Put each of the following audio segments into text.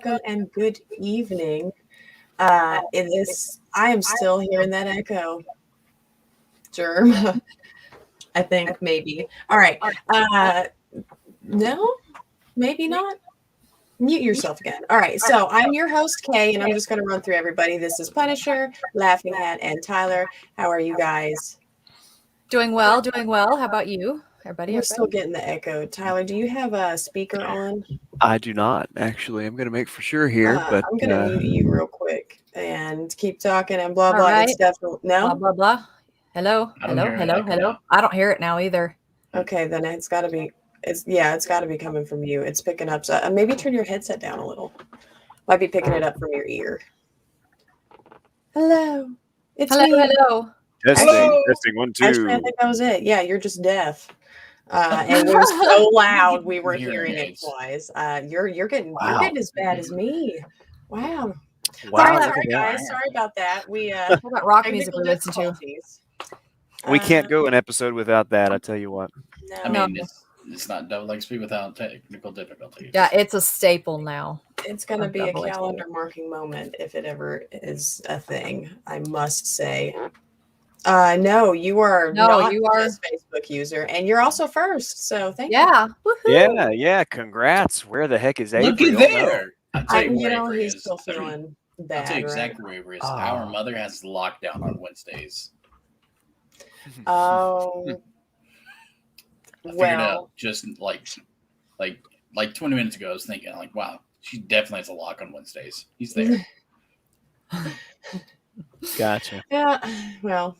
welcome and good evening. I am still hearing that echo. Germ. I think maybe. All right. No, maybe not. Mute yourself again. All right. So I'm your host, Kay, and I'm just going to run through everybody. This is Punisher, Laughing Hat, and Tyler. How are you guys? Doing well. How about you? We're still getting the echo. Tyler, do you have a speaker on? I do not, actually. I'm going to make for sure here, but I'm going to mute you real quick and keep talking and blah, blah. Right. It's definitely, no? Blah, blah, blah. Hello. I don't hear it now either. Okay, then it's got to be, it's got to be coming from you. It's picking up. So maybe turn your headset down a little. Might be picking it up from your ear. Hello. It's me. Hello. Testing, 1, 2. Actually, I think that was it. Yeah, you're just deaf. And we're so loud we were hearing it twice. You're getting as bad as me. Wow. Sorry guys. Sorry about that. We what about rock music we listen to? We can't go an episode without that, I tell you what. No. I mean, it's not DoubleXP without technical difficulties. Yeah, it's a staple now. It's going to be a calendar marking moment if it ever is a thing, I must say. No, you are not a Facebook user, and you're also first. So thank you. Woohoo. Yeah. Congrats. Where the heck is Avery? Look at there. He's still feeling bad. I'll tell you exactly where Avery is. Our mother has lockdown on Wednesdays. Oh. I figured out just like 20 minutes ago. I was thinking, like, wow, she definitely has a lock on Wednesdays. He's there. Gotcha. Yeah, well,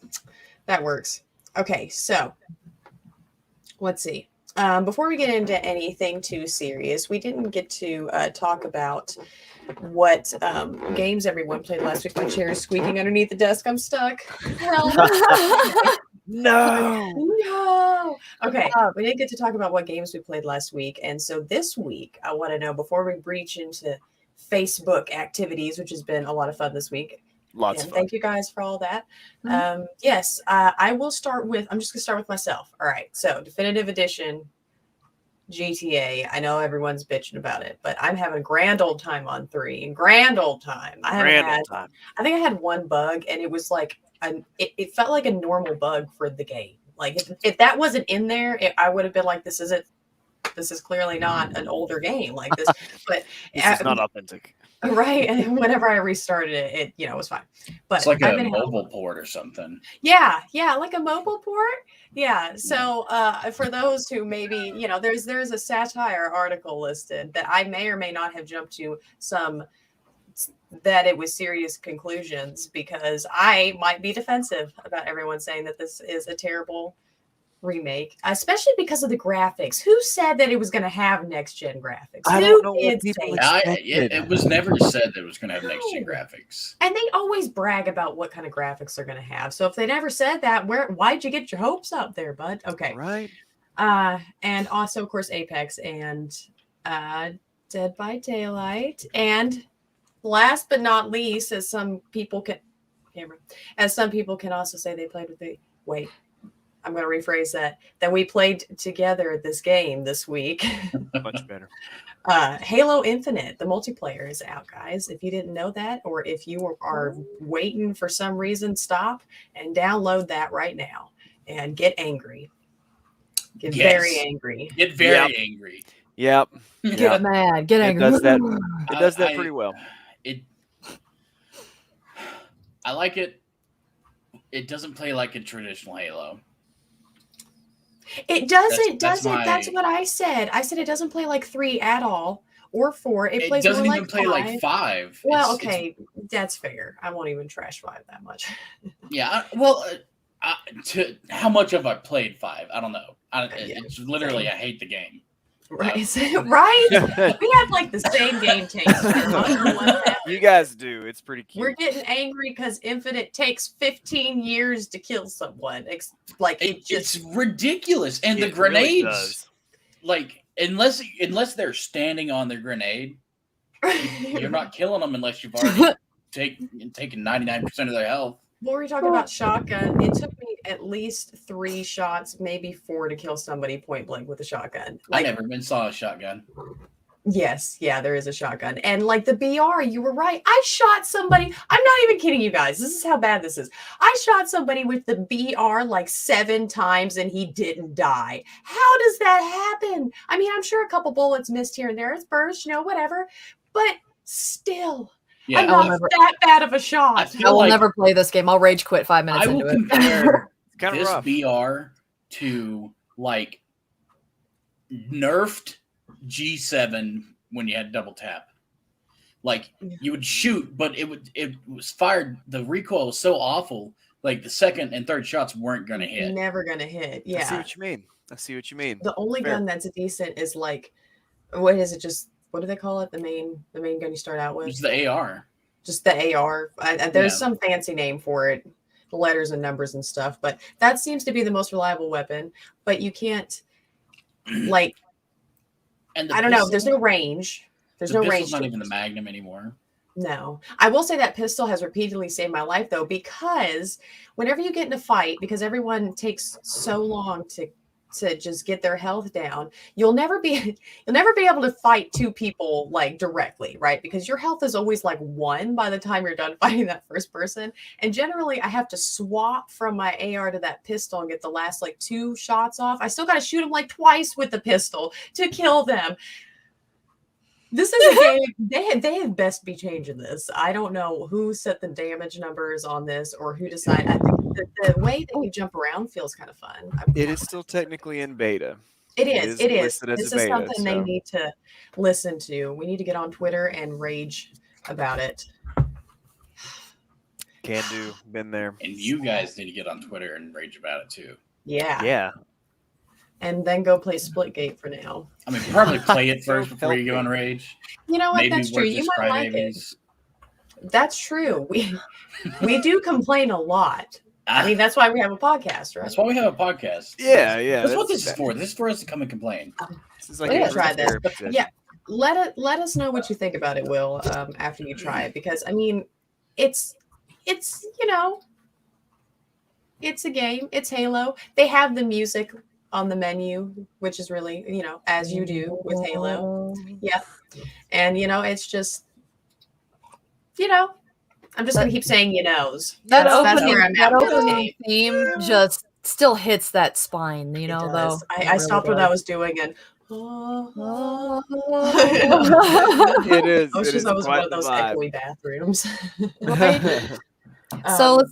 that works. Okay, so let's see. Before we get into anything too serious, we didn't get to talk about what games everyone played last week. My chair is squeaking underneath the desk. I'm stuck. Help. No. Okay, we didn't get to talk about what games we played last week. And so this week, I want to know, before we breach into Facebook activities, which has been a lot of fun this week. Lots of fun. Thank you guys for all that. Yes, I will start with, I'm just going to start with myself. All right, so Definitive Edition, GTA. I know everyone's bitching about it, but I'm having a grand old time on 3. Grand old time. I think I had one bug, and it was like, it felt like a normal bug for the game. Like if that wasn't in there, I would have been like, this is clearly not an older game like this. But this is not authentic. Right. And whenever I restarted it, it was fine. But it's like a mobile port or something. Yeah, like a mobile port. Yeah. So for those who maybe, there's a satire article listed that I may or may not have jumped to that it was serious conclusions, because I might be defensive about everyone saying that this is a terrible remake, especially because of the graphics. Who said that it was going to have next gen graphics? I don't know what people expected. It was never said that it was going to have next gen graphics. And they always brag about what kind of graphics they're going to have. So if they never said that, why'd you get your hopes up there, bud? Okay. Right. And also, of course, Apex and Dead by Daylight. And last but not least, as some people can also say they played with I'm going to rephrase that we played together this game this week. Much better. Halo Infinite, the multiplayer is out, guys. If you didn't know that, or if you are waiting for some reason, stop and download that right now and get angry. Very angry. Get very angry. Yep. Get mad. Get angry. It does that pretty well. I like it. It doesn't play like a traditional Halo. It doesn't, does it? That's what I said. I said it doesn't play like 3 at all, or 4. It plays doesn't more even like play 5. like 5. Well, okay, that's fair. I won't even trash 5 that much. Yeah, well, how much have I played 5? I don't know. It's literally, I hate the game. Right. Right? We have like the same game taste. You guys do. It's pretty cute. We're getting angry because Infinite takes 15 years to kill someone. It's ridiculous. And the grenades, like, unless they're standing on their grenade, you're not killing them unless you've already taken 99% of their health. What were we talking about? Shotgun. It took me at least 3 shots, maybe 4, to kill somebody point blank with a shotgun. I never even saw a shotgun. Yes, yeah, there is a shotgun. And like the BR, you were right. I shot somebody. I'm not even kidding you guys. This is how bad this is. I shot somebody with the BR like 7 times and he didn't die. How does that happen? I mean, I'm sure a couple bullets missed here and there. It's burst, whatever. But still, Yeah, I'm not that bad of a shot. I will never play this game. I'll rage quit 5 minutes into it. I will compare this rough. BR to like nerfed G7 when you had double tap. Like you would shoot, but it was fired. The recoil was so awful. Like the second and third shots weren't going to hit. Never going to hit. Yeah. I see what you mean. The only gun that's decent is like, what is it? Just, what do they call it? The main gun you start out with? It's the AR. Just the AR. There's some fancy name for it, letters and numbers and stuff, but that seems to be the most reliable weapon. But you can't, like, and I don't know. There's no range. There's no range. It's not even the Magnum anymore. No. I will say that pistol has repeatedly saved my life, though, because whenever you get in a fight, because everyone takes so long to just get their health down, you'll never be able to fight 2 people like directly, right? Because your health is always like 1 by the time you're done fighting that first person. And generally I have to swap from my AR to that pistol and get the last like 2 shots off. I still got to shoot them like twice with the pistol to kill them. This is a game. They had best be changing this. I don't know who set the damage numbers on this or who decided. I think the way that you jump around feels kind of fun. It is still technically in beta. It is. This is something they need to listen to. We need to get on Twitter and rage about it. Can do. Been there. And you guys need to get on Twitter and rage about it too. Yeah. Yeah. And then go play Splitgate for now. I mean, probably play it first before you go on rage. You know what? Maybe That's true. You might like it. That's true. We do complain a lot. I mean, that's why we have a podcast, right? That's why we have a podcast. Yeah. That's what this is for. This is for us to come and complain. This is like try this. Yeah. Let us know what you think about it, Will, after you try it. Because, I mean, it's it's a game. It's Halo. They have the music on the menu, which is really, as you do with Halo. Yeah. And, it's just, I'm just going to keep saying, That opening theme just still hits that spine, though. I stopped what I was doing and it is. I was just always one of those echoey bathrooms. So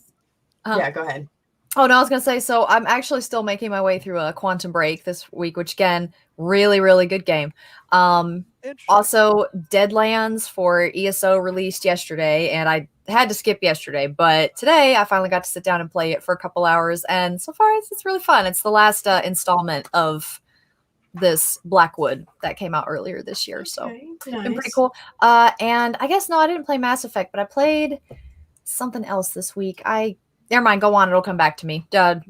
yeah, go ahead. Oh, no, I was going to say, so I'm actually still making my way through a Quantum Break this week, which, again, really, really good game. Also, Deadlands for ESO released yesterday, and I had to skip yesterday, but today I finally got to sit down and play it for a couple hours, and so far it's really fun. It's the last installment of this Blackwood that came out earlier this year, so it's been pretty cool. And I guess, no, I didn't play Mass Effect, but I played something else this week. Never mind, go on. It'll come back to me.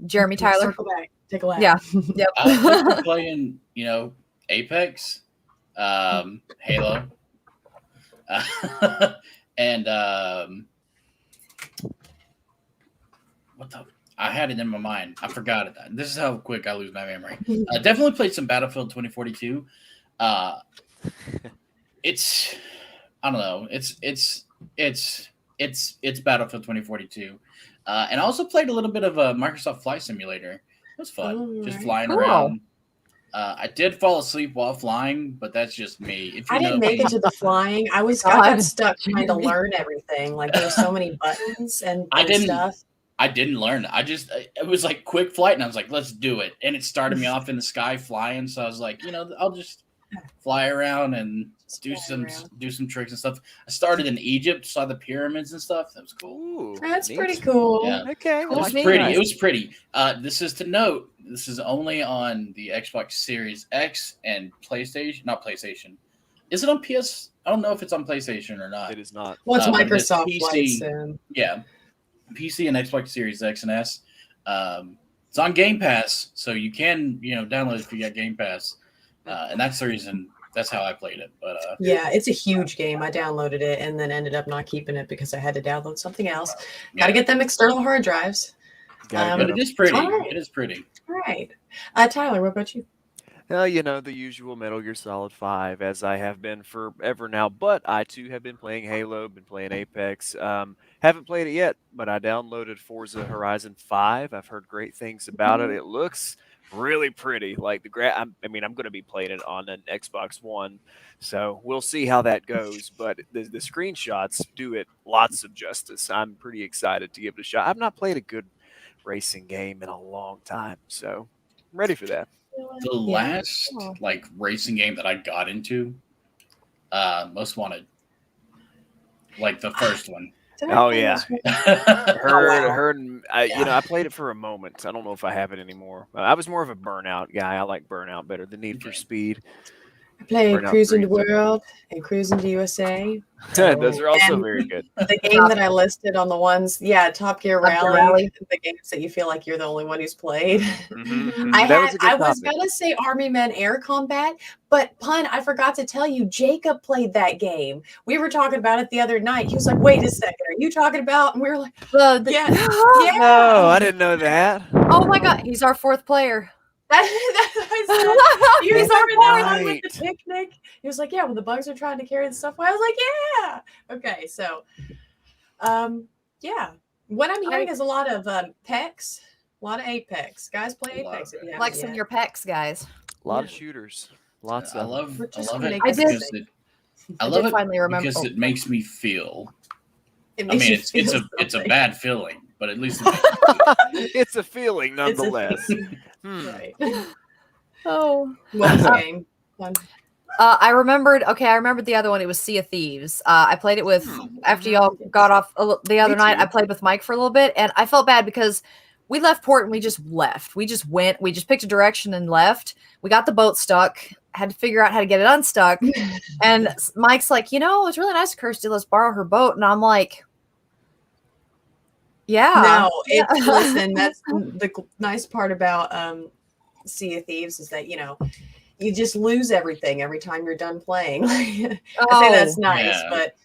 Jeremy Tyler. Circle back. Take a laugh. Yeah. Yep. I was playing, Apex, Halo, and I had it in my mind. I forgot it. This is how quick I lose my memory. I definitely played some Battlefield 2042. It's I don't know. It's Battlefield 2042. And I also played a little bit of a Microsoft Flight Simulator. It was fun, just flying around. I did fall asleep while flying, but that's just me. I didn't make it to the flying. I got stuck trying to learn everything. Like there's so many buttons and stuff. I didn't learn. It was like quick flight, and I was like, let's do it. And it started me off in the sky flying. So I was like, I'll just fly around and do some tricks and stuff. I started in Egypt, saw the pyramids and stuff. That was cool. Ooh, that's pretty cool. Yeah. Okay. It was pretty. Nice. It was pretty. This is to note. This is only on the Xbox Series X and PlayStation. Not PlayStation. Is it on PS? I don't know if it's on PlayStation or not. It is not. Well, it's Microsoft PC, Flight. Yeah. PC and Xbox Series X and S. It's on Game Pass, so you can download it if you got Game Pass, and that's the reason. That's how I played it. But yeah, it's a huge game. I downloaded it and then ended up not keeping it because I had to download something else. Got to get them external hard drives. But it is pretty. Right. It is pretty. All right, Tyler, what about you? The usual Metal Gear Solid 5, as I have been forever now. But I too have been playing Halo, been playing Apex. Haven't played it yet, but I downloaded Forza Horizon 5. I've heard great things about it. It looks really pretty. Like I'm going to be playing it on an Xbox One, so we'll see how that goes. But the screenshots do it lots of justice. I'm pretty excited to give it a shot. I've not played a good racing game in a long time, so I'm ready for that. The last like racing game that I got into, Most Wanted, like the first one. Oh yeah, I played it for a moment. I don't know if I have it anymore. I was more of a Burnout guy. I like Burnout better than Need for Speed. I played Burnout Cruising the 3. World and Cruising the USA. Those are also And very good. The game that I listed on the ones, Top Gear Rally, the games that you feel like you're the only one who's played. I was gonna say Army Men Air Combat, but Pun, I forgot to tell you, Jacob played that game. We were talking about it the other night. He was like, "Wait a second, are you talking about?" And we were like, "Yeah." No, I didn't know that. Oh my god, he's our fourth player. He was over with the picnic. He was like, "Yeah, when the bugs are trying to carry the stuff away." I was like, "Yeah." Okay, so, what I'm hearing is a lot of PEX, a lot of Apex. Guys play Apex. If you haven't Like some of your PEX guys. A lot of shooters. Lots. I love it finally remember because it makes me feel. It's a bad feeling, but at least it's a feeling nonetheless. Right. Oh, what was the game? I remembered the other one. It was Sea of Thieves. I played it with after y'all got off the other night. I played with Mike for a little bit, and I felt bad because we left port and we just left. We just went. We just picked a direction and left. We got the boat stuck. Had to figure out how to get it unstuck. And Mike's like, it's really nice of Kirsty. Let's borrow her boat. And I'm like, yeah. No, listen, that's the nice part about Sea of Thieves is that, you just lose everything every time you're done playing. I say that's nice, but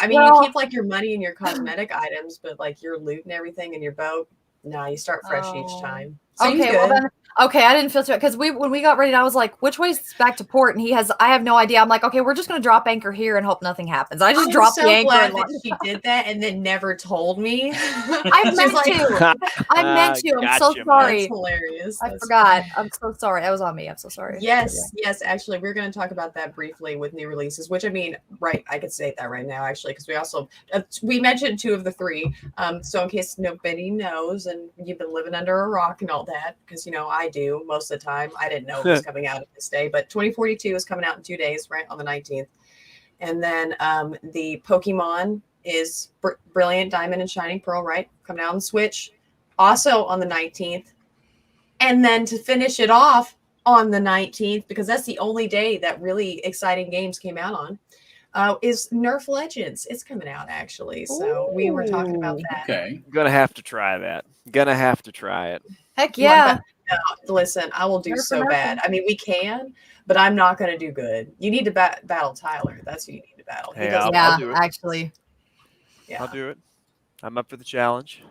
you keep like your money and your cosmetic items, but like your loot and everything in your boat, no, you start fresh each time. Okay, well then, I didn't feel too bad because when we got ready, I was like, "Which way's back to port?" And I have no idea. I'm like, "Okay, we're just gonna drop anchor here and hope nothing happens." I just dropped the anchor. I'm so glad that she did that and then never told me. I meant to. I'm so sorry. That's hilarious. I forgot. I'm so sorry. That was on me. I'm so sorry. Yes. Actually, we're going to talk about that briefly with new releases. Which I could say that right now, actually, because we also we mentioned 2 of the 3. So in case nobody knows, and you've been living under a rock and all that, because I do most of the time. I didn't know it was coming out this day, but 2042 is coming out in 2 days, right on the 19th. And then the Pokemon is Brilliant Diamond and Shining Pearl, right? Coming out on Switch, also on the 19th. And then to finish it off on the 19th, because that's the only day that really exciting games came out on, is Nerf Legends. It's coming out, actually. So we were talking about that. Okay. Gonna have to try that. Gonna have to try it. Heck yeah. No, listen, I will do so bad. We can, but I'm not going to do good. You need to battle Tyler. That's who you need to battle. Hey, I'll do it. Actually. Yeah. I'll do it. I'm up for the challenge.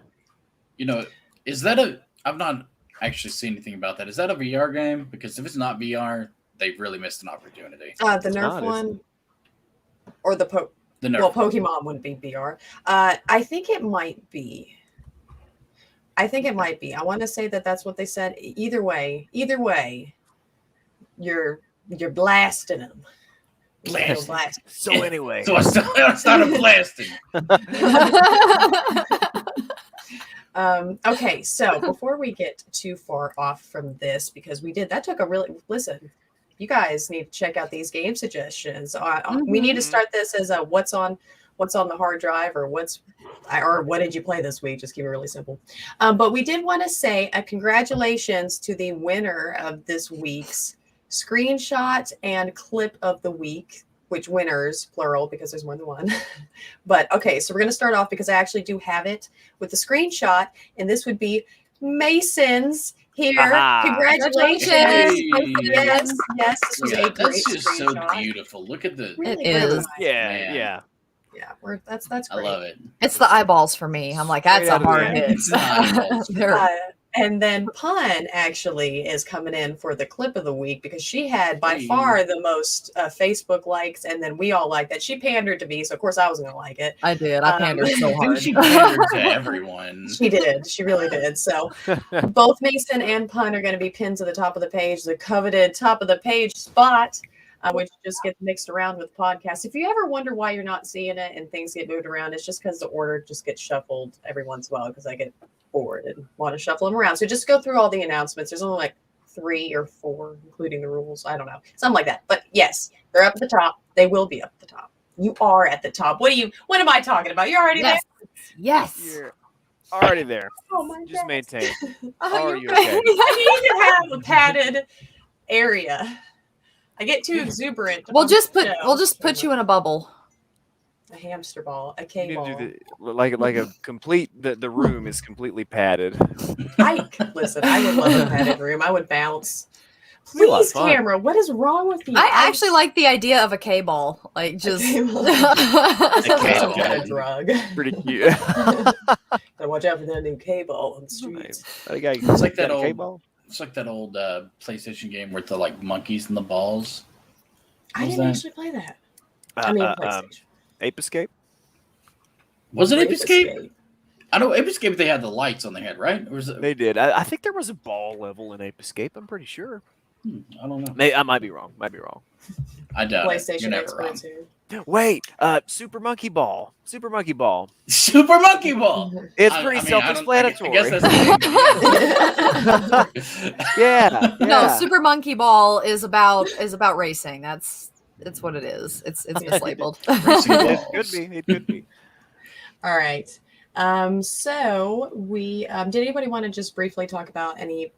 Is that I've not actually seen anything about that. Is that a VR game? Because if it's not VR, they've really missed an opportunity. The Nerf one or the Nerf. Well, Pokemon wouldn't be VR. I think it might be. I want to say that that's what they said. Either way, you're blasting them. Blasting. So anyway, so I started blasting. Okay, so before we get too far off from this, because that took a really listen. You guys need to check out these game suggestions. We need to start this as a what's on the hard drive or what did you play this week? Just keep it really simple. But we did want to say a congratulations to the winner of this week's screenshot and clip of the week, which winners, plural, because there's more than one. But okay, so we're going to start off because I actually do have it with the screenshot, and this would be Mason's here. Aha. Congratulations. Hey. Yes. This was a great That's just screenshot. so beautiful. Look at the. It is. Yeah. That's great. I love it. It's the eyeballs for me. I'm like, that's a hard hit. And then Pun actually is coming in for the clip of the week because she had by far the most Facebook likes, and then we all liked that. She pandered to me, so of course I was going to like it. I did. I pandered so hard. She pandered to everyone. She did. She really did. So both Mason and Pun are going to be pinned to the top of the page, the coveted top of the page spot, which just gets mixed around with podcasts. If you ever wonder why you're not seeing it and things get moved around, it's just because the order just gets shuffled every once in a while because I get bored and want to shuffle them around. So just go through all the announcements. There's only like 3 or 4, including the rules. I don't know. Something like that. But yes, they're up at the top. They will be up at the top. You are at the top. What am I talking about? You're already there? Yes. You're already there. Oh my Just God. maintain. Oh, Are you okay? I need to have a padded area. I get too exuberant. We'll just put you in a bubble. A hamster ball, a You cable. need to do like a complete. The room is completely padded. Listen, I would love a padded room. I would bounce. Be a lot of Please, fun. camera, what is wrong with you? I actually like the idea of a K-ball. Like just Sounds like some K-ball. kind of drug. Pretty cute. Gotta watch out for that new K-ball on the streets. It's like that old- K-ball. It's like that old PlayStation game with the like monkeys and the balls. I What was didn't that? actually play that. I mean, PlayStation. Ape Escape. Was it Ape Ape Escape? I know Ape Escape. They had the lights on their head, right? Or was it? They did. I think there was a ball level in Ape Escape. I'm pretty sure. I don't know. I might be wrong. I doubt it. You're PlayStation never wrong. experts here. Wait, Super Monkey Ball. Super Monkey Ball. It's I pretty mean, self-explanatory. I guess that's yeah. No, Super Monkey Ball is about racing. It's what it is. It's mislabeled. It could be. All right. So we did anybody want to just briefly talk about any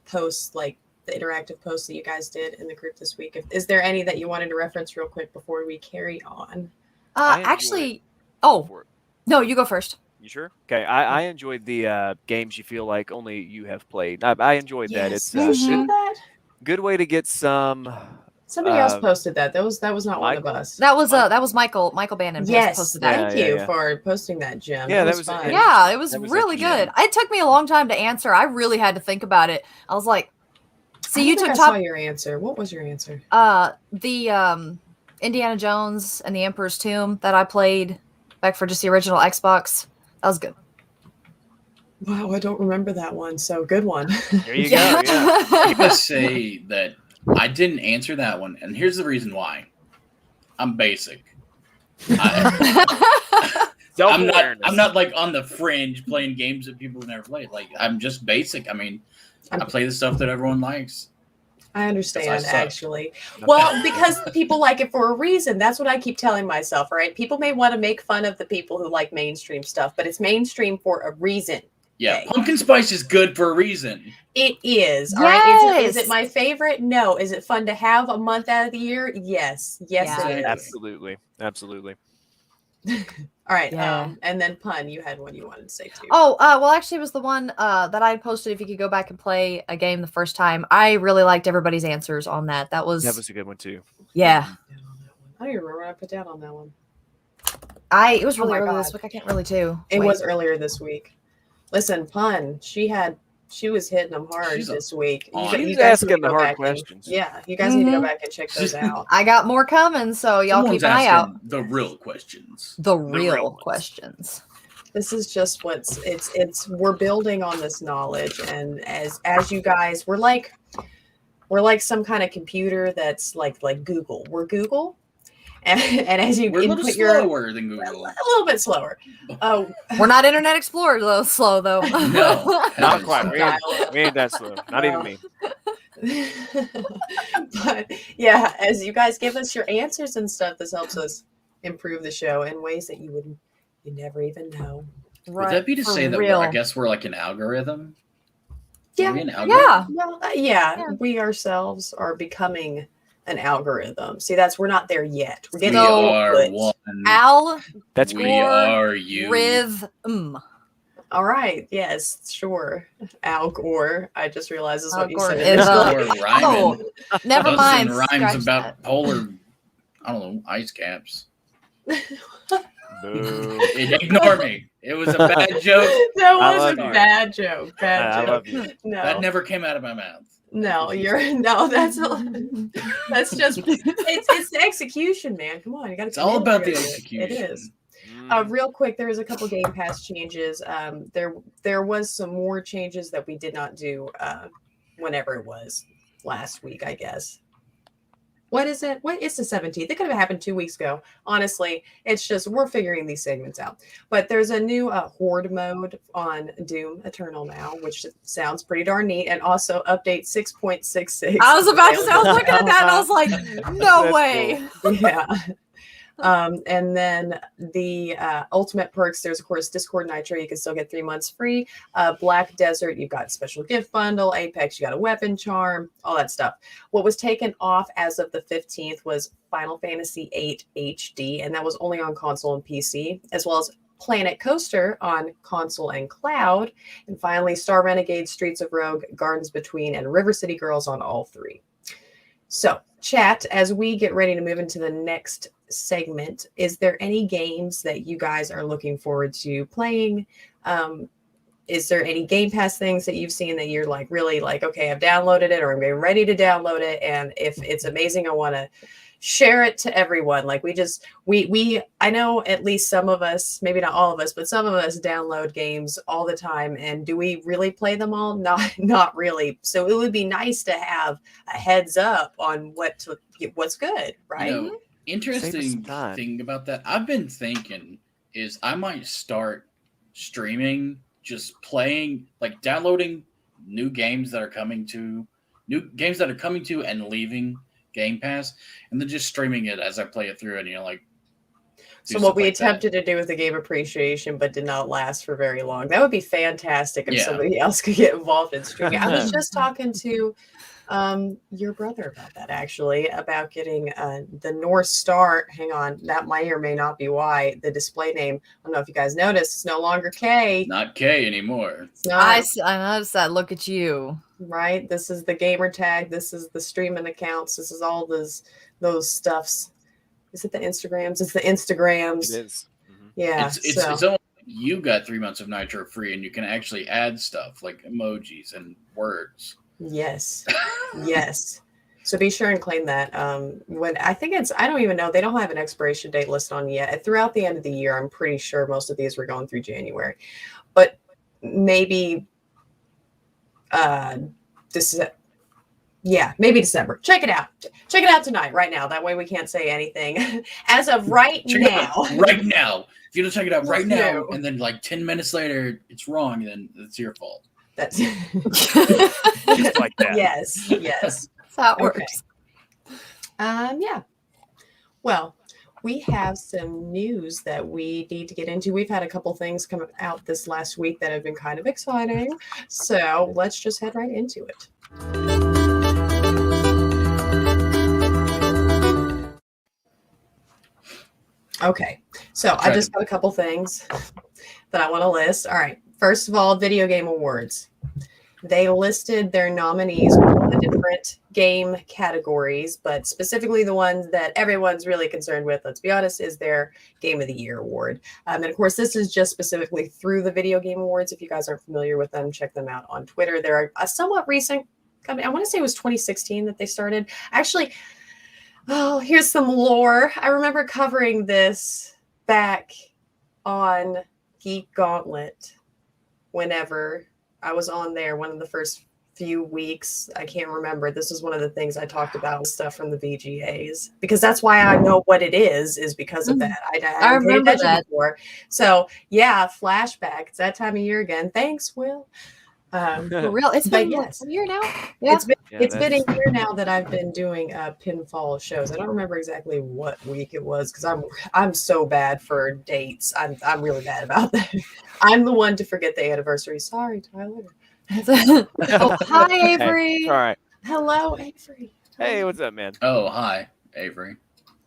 posts, like the interactive posts that you guys did in the group this week? Is there any that you wanted to reference real quick before we carry on? Actually, no, you go first. You sure? Okay. I enjoyed the games you feel like only you have played. I enjoyed that. It's you showed that? good way to get some. Somebody else posted that. That was not one of Michael? us. That was Michael Bannon. Yes, posted that. thank you for posting that, Jim. Yeah, that was fun. Yeah, it was That was really actually good. It took me a long time to answer. I really had to think about it. I was like, I you think took I saw top your answer. What was your answer? the Indiana Jones and the Emperor's Tomb that I played back for just the original Xbox. That was good. Wow, I don't remember that one. So good one. There you go. Yeah. I must say that I didn't answer that one, and here's the reason why. I'm basic. I'm not like on the fringe playing games that people have never played. Like I'm just basic. I mean, I play the stuff that everyone likes. I understand, actually. Well, because people like it for a reason. That's what I keep telling myself, right? People may want to make fun of the people who like mainstream stuff, but it's mainstream for a reason. Yeah, pumpkin spice is good for a reason. It is. All right. Is it my favorite? No. Is it fun to have a month out of the year? Yes. Yes, it is. Absolutely. All right. Yeah. And then Pun, you had one you wanted to say too. Oh, well, actually, it was the one that I posted. If you could go back and play a game the first time, I really liked everybody's answers on that. That was a good one too. Yeah. I don't even remember what I put down on that one. It was really early this week. I can't really too. It was earlier this week. Listen, Pun, she was hitting them hard this week. She's asking the hard questions. You guys need to go back and check those out. I got more coming, so y'all keep an eye out. The real questions. The real questions. This is just we're building on this knowledge, and as you guys, we're like some kind of computer that's like Google. We're Google. And as you we're a little slower than Google. A little bit slower. Oh, we're not Internet Explorer though. Slow though. No, not quite. We ain't that slow. Not even me. But yeah, as you guys give us your answers and stuff, this helps us improve the show in ways that you never even know. Right. Would that be to say that I guess we're like an algorithm? Yeah. Well, we ourselves are becoming an algorithm. See, we're not there yet. We're getting one. We are you. Rhythm. All right. Yes, sure. Al Gore. I just realized this is what you said. Never mind. Rhymes about polar, I don't know, ice caps. Boo. Ignore me. It was a bad joke. That I was a love you. bad joke. Bad I joke. love you. No, That never came out of my mouth. no, that's just it's the execution, man. Come on, you got to. It's all about the execution. It is. Mm. Real quick, there was a couple Game Pass changes. There was some more changes that we did not do whenever it was last week, I guess. What is it? What is the 17th? It could have happened 2 weeks ago. Honestly, it's just we're figuring these segments out. But there's a new horde mode on Doom Eternal now, which sounds pretty darn neat, and also update 6.66. I was about to say, I was looking at that and I was like, no That's way. cool. Yeah. And then the ultimate perks, there's of course Discord Nitro, you can still get 3 months free. Black Desert, you've got special gift bundle. Apex, you got a weapon charm, all that stuff. What was taken off as of the 15th was Final Fantasy VIII HD, and that was only on console and PC, as well as Planet Coaster on console and cloud. And finally, Star Renegade, Streets of Rogue, Gardens Between, and River City Girls on all three. So, chat, as we get ready to move into the next segment, is there any games that you guys are looking forward to playing? Is there any Game Pass things that you've seen that you're like really like, okay, I've downloaded it or I'm getting ready to download it, and if it's amazing, I want to share it to everyone? Like we I know at least some of us, maybe not all of us, but some of us download games all the time, and do we really play them all? Not really. So it would be nice to have a heads up on what's good, right? You know, interesting thing about that, I've been thinking is I might start streaming, just playing, like downloading new games that are coming to and leaving Game Pass, and then just streaming it as I play it through, and like. So what we attempted to do with the game appreciation, but did not last for very long. That would be fantastic if somebody else could get involved in streaming. I was just talking to your brother about that, actually, about getting the North Star. Hang on, that may or may not be why the display name, I don't know if you guys noticed, it's no longer K. Not K anymore. I noticed that. Look at you. Right? This is the gamer tag. This is the streaming accounts. This is all those stuffs. Is it the Instagrams? It's the Instagrams. It is. Mm-hmm. Yeah. It's almost like you got 3 months of Nitro free, and you can actually add stuff like emojis and words. Yes. Yes. So be sure and claim that. When I think I don't even know. They don't have an expiration date listed on yet. Throughout the end of the year, I'm pretty sure most of these were going through January. But maybe maybe December. Check it out. Check it out tonight, right now. That way we can't say anything. As of right now. Right now. If you don't check it out right now, and then like 10 minutes later it's wrong, then it's your fault. That's Just like that. Yes. That's how it works. Yeah. Well, we have some news that we need to get into. We've had a couple things come out this last week that have been kind of exciting. So let's just head right into it. Okay. So I just got a couple things that I want to list. All right. First of all, Video Game Awards. They listed their nominees for the different game categories, but specifically the ones that everyone's really concerned with, let's be honest, is their Game of the Year award. And of course, this is just specifically through the Video Game Awards. If you guys aren't familiar with them, check them out on Twitter. They're a somewhat recent company. I want to say it was 2016 that they started. Actually, here's some lore. I remember covering this back on Geek Gauntlet whenever I was on there, one of the first few weeks. I can't remember. This is one of the things I talked about, stuff from the VGAs, because that's why I know what it is because of that. I remember that before. So yeah, flashback. It's that time of year again. Thanks, Will. For real, it's been a year now. Yeah. It's been a year now that I've been doing pinfall shows. I don't remember exactly what week it was because I'm so bad for dates. I'm really bad about that. I'm the one to forget the anniversary. Sorry, Tyler. Hi, Avery. Hey, all right. Hello, Avery. Hey, what's up, man? Oh, hi, Avery.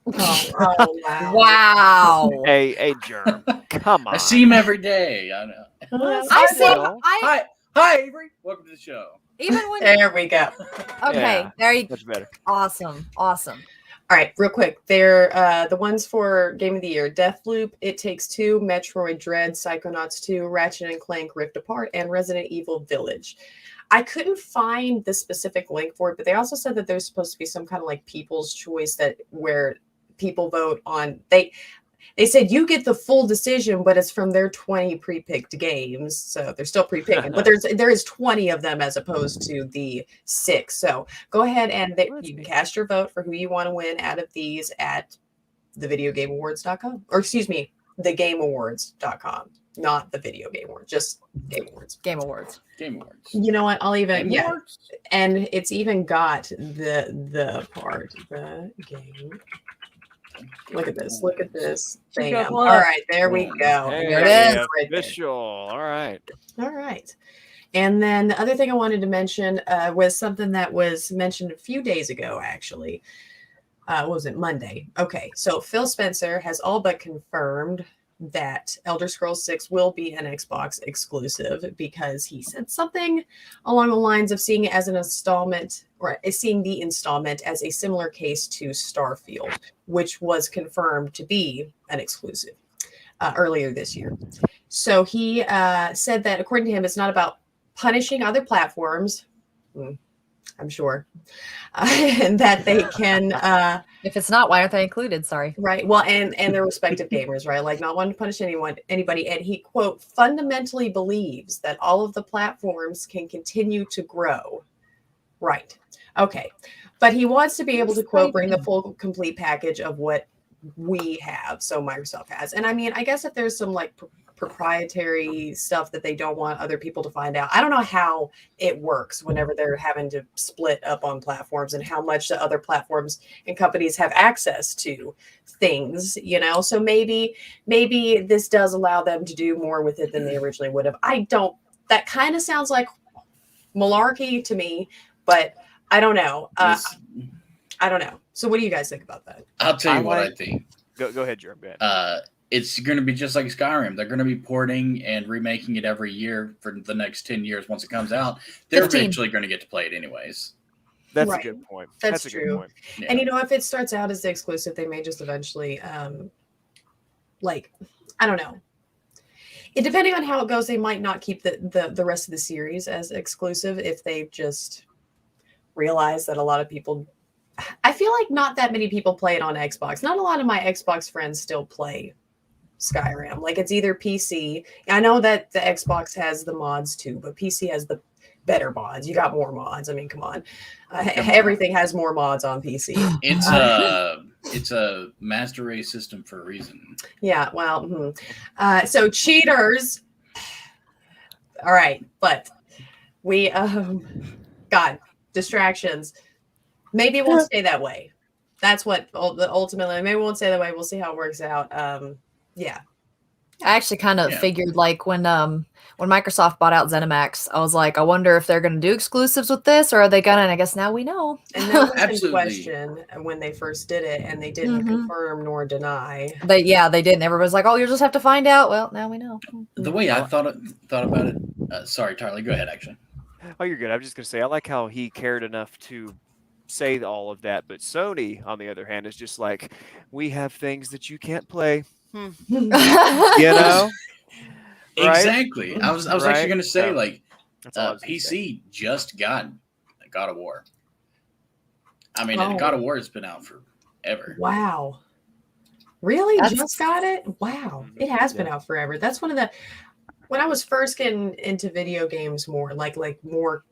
Oh wow. Wow. Hey, Germ. Come on. I see him every day. I know. Hi, Avery. Welcome to the show. Even when there we go. Okay, Yeah, there you go. much better. Awesome. All right, real quick. They're the ones for Game of the Year: Deathloop, It Takes Two, Metroid Dread, Psychonauts 2, Ratchet and Clank Rift Apart, and Resident Evil Village. I couldn't find the specific link for it, but they also said that there's supposed to be some kind of like people's choice that where people vote on. They said you get the full decision, but it's from their 20 pre-picked games, so they're still pre-picking. But there is 20 of them as opposed to the 6. So go ahead and you can cast your vote for who you want to win out of these at thevideogameawards.com, or excuse me, thegameawards.com. Not the Video Game Awards, just Game Awards. Game Awards. Game Awards. You know what? I'll even Game Awards? and it's even got the part the game. Look at this! Look at this! Bam! All right, there we go. Hey, There it is. Right there. official. All right. All right. And then the other thing I wanted to mention was something that was mentioned a few days ago, actually. What was it? Monday. Okay. So Phil Spencer has all but confirmed that Elder Scrolls 6 will be an Xbox exclusive because he said something along the lines of seeing it as an installment, or seeing the installment as a similar case to Starfield, which was confirmed to be an exclusive earlier this year. So he said that according to him, it's not about punishing other platforms. I'm sure. And that they can If it's not, why aren't they included? Sorry. right. Well, and their respective gamers, right? Like not wanting to punish anybody. And he, quote, fundamentally believes that all of the platforms can continue to grow. Right. Okay. But he wants to be able to, quote, bring the full complete package of what we have. So Microsoft has. And I mean, I guess if there's some like proprietary stuff that they don't want other people to find out. I don't know how it works whenever they're having to split up on platforms and how much the other platforms and companies have access to things, you know? So maybe this does allow them to do more with it than they originally would have. That kind of sounds like malarkey to me, but I don't know. I don't know. So what do you guys think about that? I'll tell you what I think. Go ahead, Jeremy. Go ahead. It's going to be just like Skyrim. They're going to be porting and remaking it every year for the next 10 years. Once it comes out, they're 15. eventually going to get to play it anyways. That's Right. a good point. That's a true. good point. Yeah. And you know, if it starts out as the exclusive, they may just eventually, like, I don't know. It depending on how it goes, they might not keep the rest of the series as exclusive if they just realize that a lot of people. I feel like not that many people play it on Xbox. Not a lot of my Xbox friends still play Skyrim. Like it's either PC. I know that the Xbox has the mods too, but PC has the better mods. You got more mods. I mean, come on. Everything has more mods on PC. It's a master race system for a reason. Yeah, well, so cheaters. All right, but we God, distractions. Maybe it won't stay that way. That's what ultimately. Maybe we won't stay that way. We'll see how it works out. Yeah. I actually kind of figured like when Microsoft bought out ZeniMax, I was like, I wonder if they're going to do exclusives with this, or are they gonna? And I guess now we know. And that was in Absolutely. question when they first did it, and they didn't confirm nor deny. They didn't. Everybody's like, oh, you'll just have to find out. Well, now we know. The way I thought about it. Sorry, Tarly, go ahead. Actually, Oh, you're good. I was just gonna say I like how he cared enough to say all of that, but Sony, on the other hand, is just like, we have things that you can't play. You know. Right? Exactly. I was actually going to say like That's all I was gonna say. PC just got God of War. I mean, and God of War has been out forever. Wow. Really? That's- Just got it? Wow. It has been out forever. That's one of the when I was first getting into video games more, like more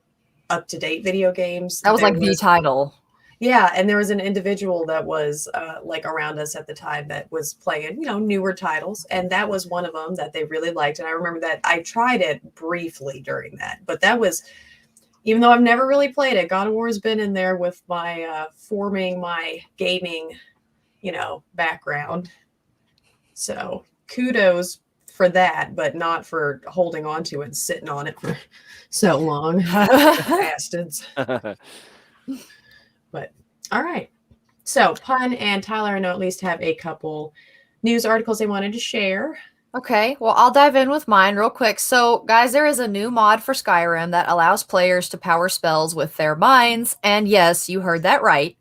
up-to-date video games. That was there like the title. Yeah, and there was an individual that was like around us at the time that was playing, newer titles, and that was one of them that they really liked. And I remember that I tried it briefly during that, but that was, even though I've never really played it, God of War has been in there with my forming my gaming, background. So kudos for that, but not for holding on to it and sitting on it for so long. Bastards. But all right. So Pun and Tyler, I know at least have a couple news articles they wanted to share. Okay, well, I'll dive in with mine real quick. So, guys, there is a new mod for Skyrim that allows players to power spells with their minds. And yes, you heard that right.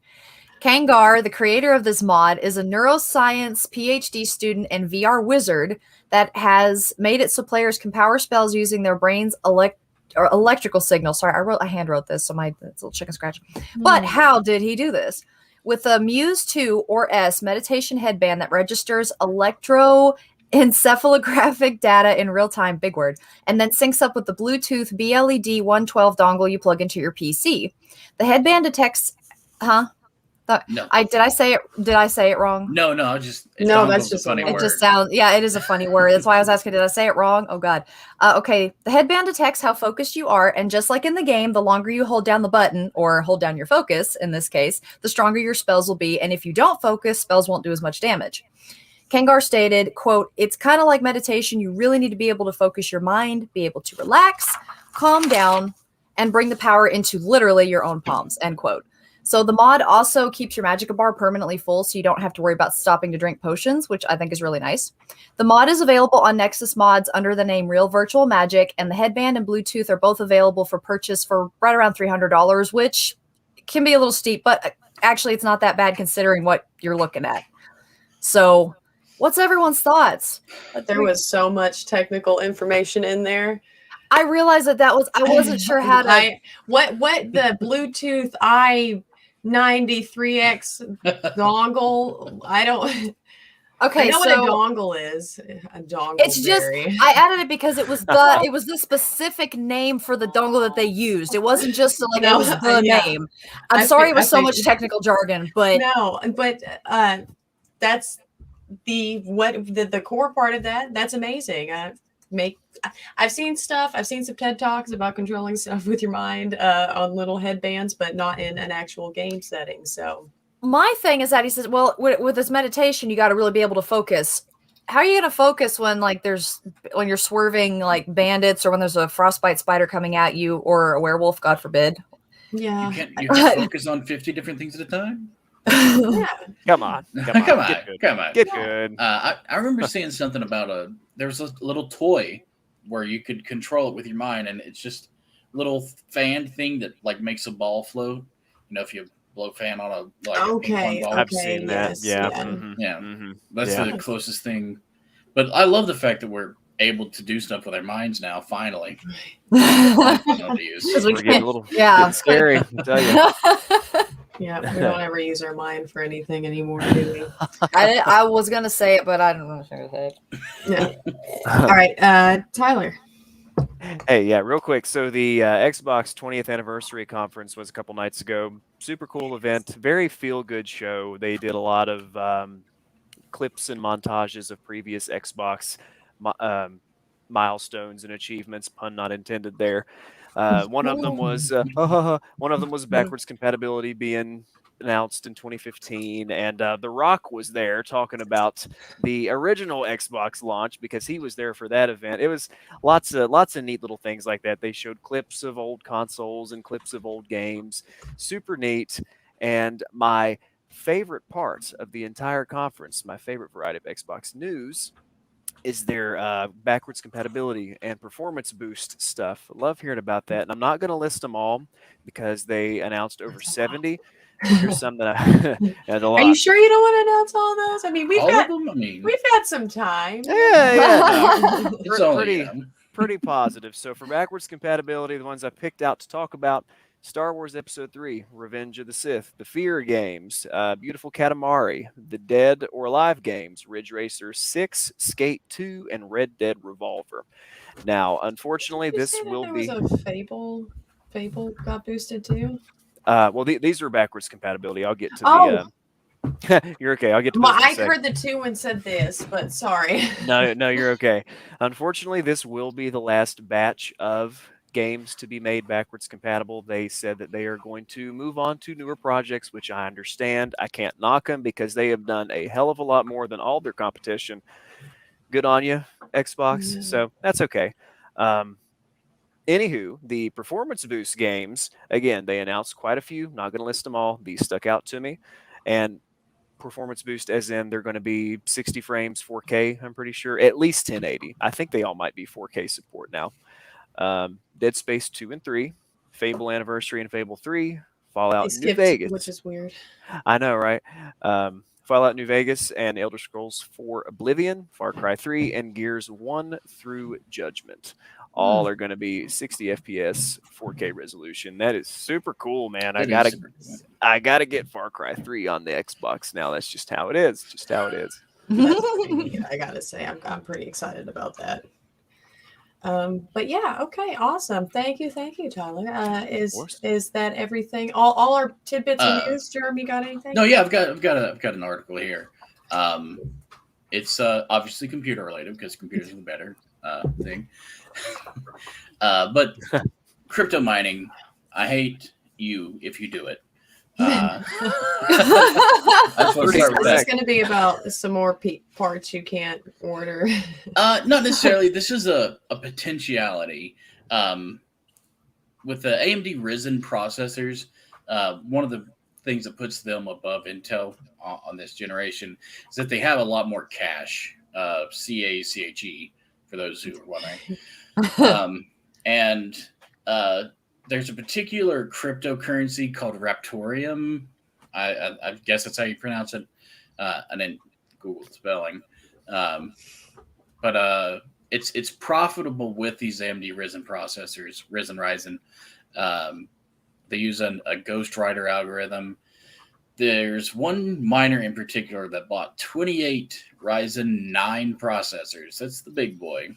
Kangar, the creator of this mod, is a neuroscience PhD student and VR wizard that has made it so players can power spells using their brain's electrical signals. Sorry, I hand wrote this, so it's a little chicken scratch. But how did he do this? With a Muse 2 or S meditation headband that registers electroencephalographic data in real time, big word, and then syncs up with the Bluetooth BLED 112 dongle you plug into your PC. The headband detects, No. did I say it wrong? No, that's just a funny word. It just sounds, it is a funny word. That's why I was asking, did I say it wrong? Oh God. Okay. The headband detects how focused you are, and just like in the game, the longer you hold down the button or hold down your focus, in this case, the stronger your spells will be. And if you don't focus, spells won't do as much damage. Kangar stated, quote, "It's kind of like meditation. You really need to be able to focus your mind, be able to relax, calm down, and bring the power into literally your own palms," end quote. So the mod also keeps your magicka bar permanently full, so you don't have to worry about stopping to drink potions, which I think is really nice. The mod is available on Nexus Mods under the name Real Virtual Magic, and the headband and Bluetooth are both available for purchase for right around $300, which can be a little steep, but actually it's not that bad considering what you're looking at. So what's everyone's thoughts? There was so much technical information in there. I realized I wasn't sure how to. What the Bluetooth i93X dongle? I don't. Okay, I know so what a dongle is. A dongle. It's just I added it because it was the specific name for the dongle that they used. It wasn't just it was the name. I'm sorry it was so much technical jargon, but that's the core part of that. That's amazing. I've seen stuff. I've seen some TED Talks about controlling stuff with your mind on little headbands, but not in an actual game setting. So my thing is that he says, well, with this meditation, you got to really be able to focus. How are you going to focus when when you're swerving like bandits, or when there's a frostbite spider coming at you, or a werewolf, God forbid? Yeah, you can focus on 50 different things at a time. Yeah. Come on. Come on. Get good. I remember seeing something about there was a little toy where you could control it with your mind, and it's just a little fan thing that like makes a ball float. You know, if you blow fan on a ping pong ball. I've seen that. Yes, Yeah. yeah. Mm-hmm. Yeah. Mm-hmm. That's the closest thing. But I love the fact that we're able to do stuff with our minds now, finally. Because we get a little getting scary, I tell you. Yeah, we don't ever use our mind for anything anymore, do we? I was gonna say it, but I don't know what I was gonna say. Yeah. All right, Tyler. Hey, yeah, real quick. So the Xbox 20th anniversary conference was a couple nights ago. Super cool event. Very feel-good show. They did a lot of clips and montages of previous Xbox milestones and achievements. Pun not intended there. One of them was backwards compatibility being announced in 2015, and The Rock was there talking about the original Xbox launch because he was there for that event. It was lots of neat little things like that. They showed clips of old consoles and clips of old games. Super neat. And my favorite part of the entire conference, my favorite variety of Xbox news, is their backwards compatibility and performance boost stuff. Love hearing about that. And I'm not going to list them all because they announced over 70. Here's some that and a lot. Are you sure you don't want to announce all those? I mean, we've got some time. Yeah. It's pretty positive. So for backwards compatibility, the ones I picked out to talk about: Star Wars Episode 3, Revenge of the Sith, the Fear games, Beautiful Katamari, the Dead or Alive games, Ridge Racer 6, Skate 2, and Red Dead Revolver. Now, unfortunately, this will be... There was a Fable. Fable got boosted too? Well, these are backwards compatibility. I'll get to the... You're okay. I'll get to I heard the two and said this, but sorry. No, you're okay. Unfortunately, this will be the last batch of games to be made backwards compatible. They said that they are going to move on to newer projects, which I understand. I can't knock them because they have done a hell of a lot more than all their competition. Good on you, Xbox. Yeah. So that's okay. Anywho, the performance boost games, again, they announced quite a few. Not going to list them all. These stuck out to me. And performance boost as in they're going to be 60 frames, 4K, I'm pretty sure. At least 1080. I think they all might be 4K support now. Dead Space 2 and 3, Fable Anniversary and Fable 3, Fallout They New skipped, Vegas. which is weird. I know, right? Fallout New Vegas and Elder Scrolls 4 Oblivion, Far Cry 3, and Gears 1 through Judgment. All are going to be 60 FPS, 4K resolution. That is super cool, man. I gotta get Far Cry 3 on the Xbox now. That's just how it is. Just how it is. That's pretty neat, I gotta say, I'm pretty excited about that. But yeah, okay, awesome. Thank you, Tyler. Is that everything? All our tidbits of news? Jeremy, got anything? No, yeah, I've got an article here. It's obviously computer related because computers are the better thing. But crypto mining, I hate you if you do it. I just want to start with that. It's going to be about some more parts you can't order. Not necessarily. This is a potentiality. With the AMD Ryzen processors, one of the things that puts them above Intel on this generation is that they have a lot more cache, CACHE, for those who are wondering. And there's a particular cryptocurrency called Raptorium. I guess that's how you pronounce it. And then Google spelling. But it's profitable with these AMD Ryzen processors, Ryzen. They use a ghostwriter algorithm. There's one miner in particular that bought 28 Ryzen 9 processors. That's the big boy.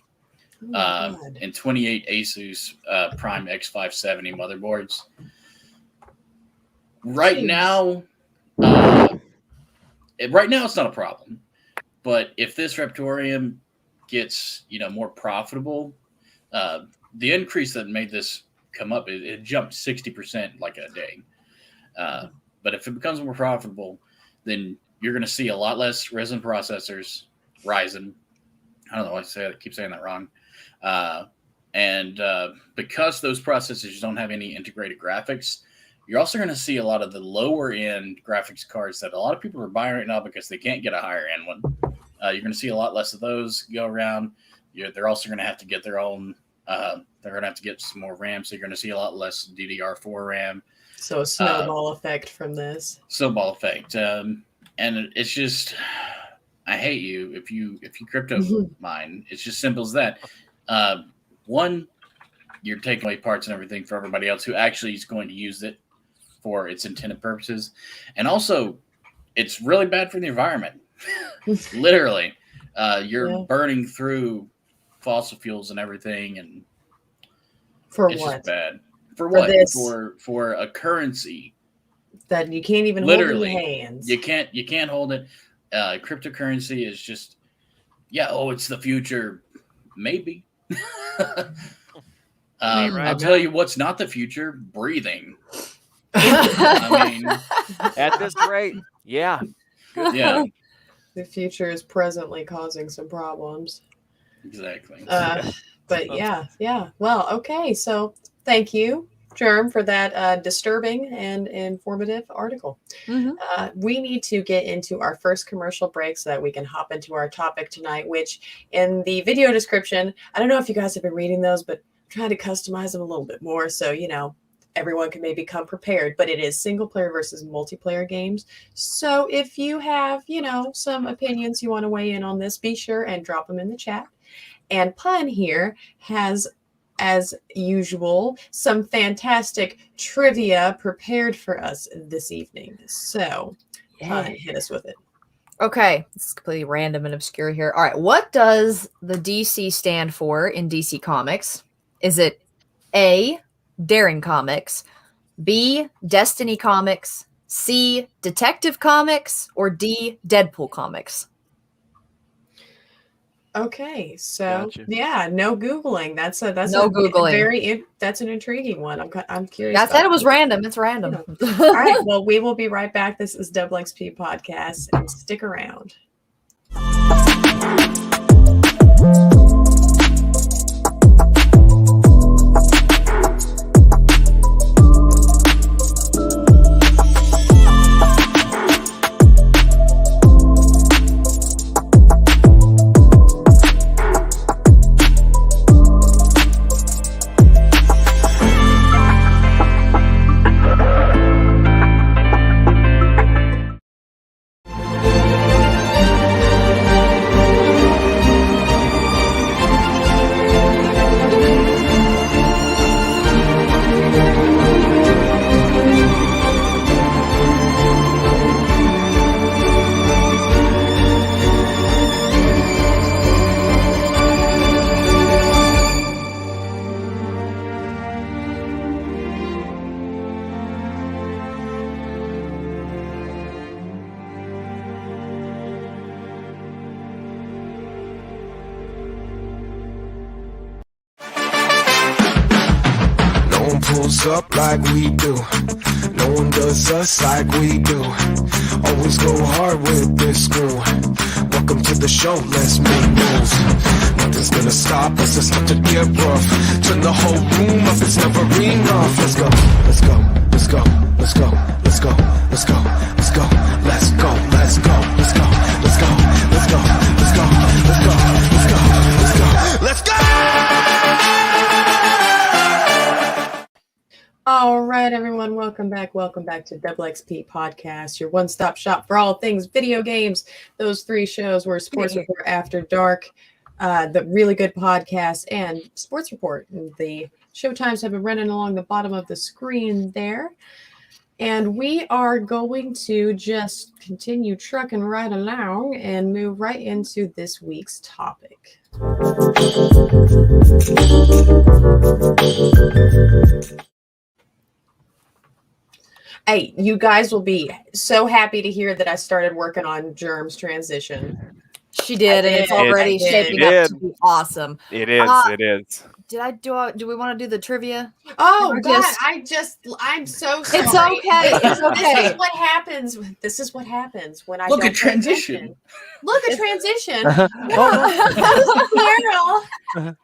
And 28 Asus Prime X570 motherboards. Right now, it's not a problem. But if this Raptorium gets more profitable, the increase that made this come up, it jumped 60% like a day. But if it becomes more profitable, then you're going to see a lot less Ryzen processors. Ryzen. I don't know why I keep saying that wrong. And because those processors don't have any integrated graphics, you're also going to see a lot of the lower end graphics cards that a lot of people are buying right now because they can't get a higher end one. You're going to see a lot less of those go around. They're also going to have to get their own. They're going to have to get some more RAM, so you're going to see a lot less DDR4 RAM. So a snowball effect from this. Snowball effect, and it's just, I hate you if you crypto mine. It's just simple as that. One, you're taking away parts and everything for everybody else who actually is going to use it for its intended purposes, and also, it's really bad for the environment. Literally, you're burning through fossil fuels and everything, and it's just bad. For what? For a currency that you can't even hold in your hands. You can't hold it. Cryptocurrency is just, it's the future. Maybe. I'll tell you what's not the future: breathing. I mean, at this rate, yeah. Yeah. The future is presently causing some problems. Exactly. But yeah. Well, okay. So thank you, Germ, for that disturbing and informative article. Mm-hmm. We need to get into our first commercial break so that we can hop into our topic tonight, which in the video description, I don't know if you guys have been reading those, but I'm trying to customize them a little bit more. So, everyone can maybe come prepared, but it is single player versus multiplayer games. So if you have, some opinions you want to weigh in on this, be sure and drop them in the chat. And Pun here has, as usual, some fantastic trivia prepared for us this evening. So Pun, hit us with it. Okay, it's completely random and obscure here. All right, what does the DC stand for in DC Comics? Is it A, Daring Comics, B, Destiny Comics, C, Detective Comics, or D, Deadpool Comics? Okay, so no Googling. That's Googling. That's an intriguing one. I'm curious. I said it was random. It's random. All right. Well, we will be right back. This is DoubleXP Podcast, and stick around. goes up like we do. No one does us like we do. Always go hard with this crew. Welcome to the show, let's make moves. Nothing's gonna stop us, it's time to get rough. Turn the whole room up, it's never enough. Let's go, let's go, let's go, let's go, let's go, let's go, let's go, let's go, let's go, let's go, let's go, let's go, let's go, let's go, let's go, let's go, let's go. All right, everyone, welcome back to DoubleXP Podcast, your one-stop shop for all things video games. Those three shows were Sports Report After Dark, the really good podcast, and Sports Report. The show times have been running along the bottom of the screen there. And we are going to just continue trucking right along and move right into this week's topic. Hey, you guys will be so happy to hear that I started working on Germ's transition. She did, and it's already shaping up to be awesome. It is. It is. Do we want to do the trivia? Oh God, I'm so sorry. It's okay. It's okay. This is what happens when I look don't at transition. Look at transition. Meryl.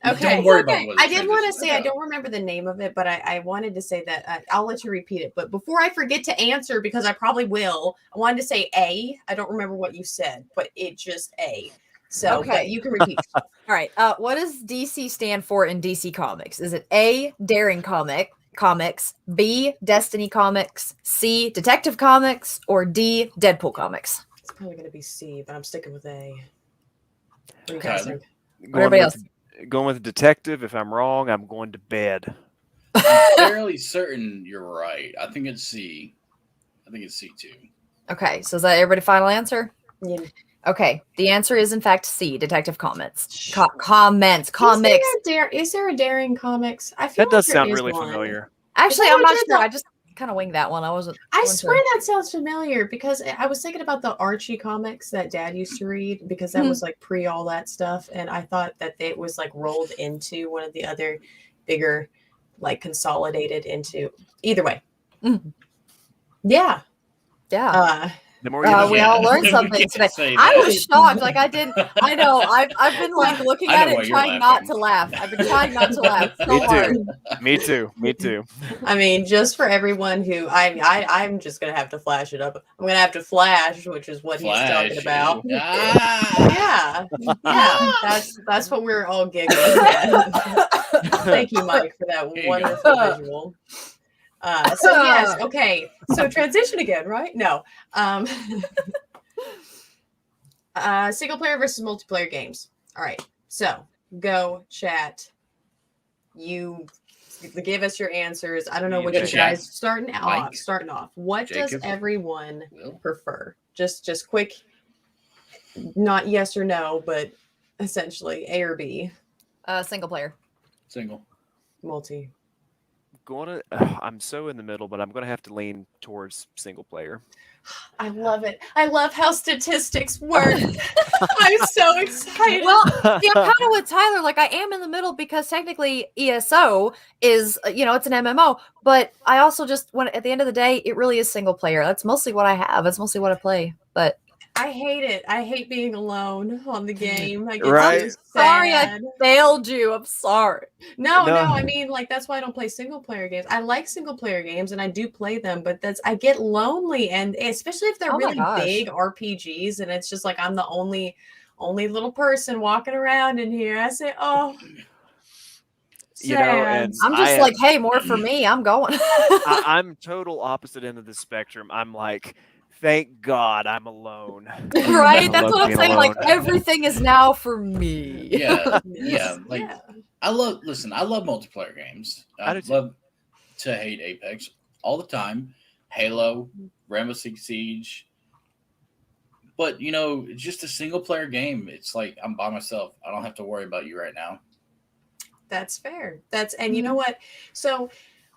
Okay. Don't worry about what I did want to say, I don't remember the name of it, but I wanted to say that I'll let you repeat it. But before I forget to answer, because I probably will, I wanted to say A. I don't remember what you said, but it just A. So okay, you can repeat. All right. What does DC stand for in DC Comics? Is it A, Daring Comics, B, Destiny Comics, C, Detective Comics, or D, Deadpool Comics? It's probably going to be C, but I'm sticking with A. What do you Okay. guys think? Everybody else? Going with detective. If I'm wrong, I'm going to bed. I'm fairly certain you're right. I think it's C. I think it's C too. Okay, so is that everybody's final answer? Yeah. Okay, the answer is in fact C, Detective Comics. Comics. Is there a Daring Comics? I feel That does like there sound is really one. familiar. Actually, Is that I'm what not did sure. the- I just kind of winged that one. I swear that sounds familiar because I was thinking about the Archie comics that Dad used to read because that was like pre all that stuff, and I thought that it was like rolled into one of the other bigger, like consolidated into. Either way, yeah. The more We all learned something today. I was shocked. Like I didn't. I know. I've been like looking at it, trying not to laugh. I've been trying not to laugh so hard. Me too. I mean, just for everyone who I'm just gonna have to flash it up. I'm gonna have to flash, which is what he's talking about. Yeah. That's what we're all giggling at. Thank you, Mike, for that wonderful visual. So yes, okay. So transition again, right? No. Single player versus multiplayer games. All right. So go chat. You give us your answers. I don't know what you guys starting off. What does everyone prefer? Just quick, not yes or no, but essentially A or B. Single player. Single. Multi. I'm so in the middle, but I'm gonna have to lean towards single player. I love it. I love how statistics work. I'm so excited. Well, yeah, kind of with Tyler, like I am in the middle because technically ESO is, it's an MMO, but I also just at the end of the day, it really is single player. That's mostly what I have. That's mostly what I play. But I hate it. I hate being alone on the game. I get Right. so sorry, sad. I failed you. I'm sorry. No. I mean, like that's why I don't play single player games. I like single player games and I do play them, but I get lonely, and especially if they're really big RPGs, and it's just like I'm the only little person walking around in here. I say, oh. And I'm just like, hey, more for me. I'm going. I'm total opposite end of the spectrum. I'm like, thank God I'm alone. Right? That's what I'm saying. Alone. Like everything is now for me. Yeah. I love multiplayer games. I love to hate Apex all the time. Halo, Rainbow Six Siege. But it's just a single player game. It's like I'm by myself. I don't have to worry about you right now. That's fair. And you know what? So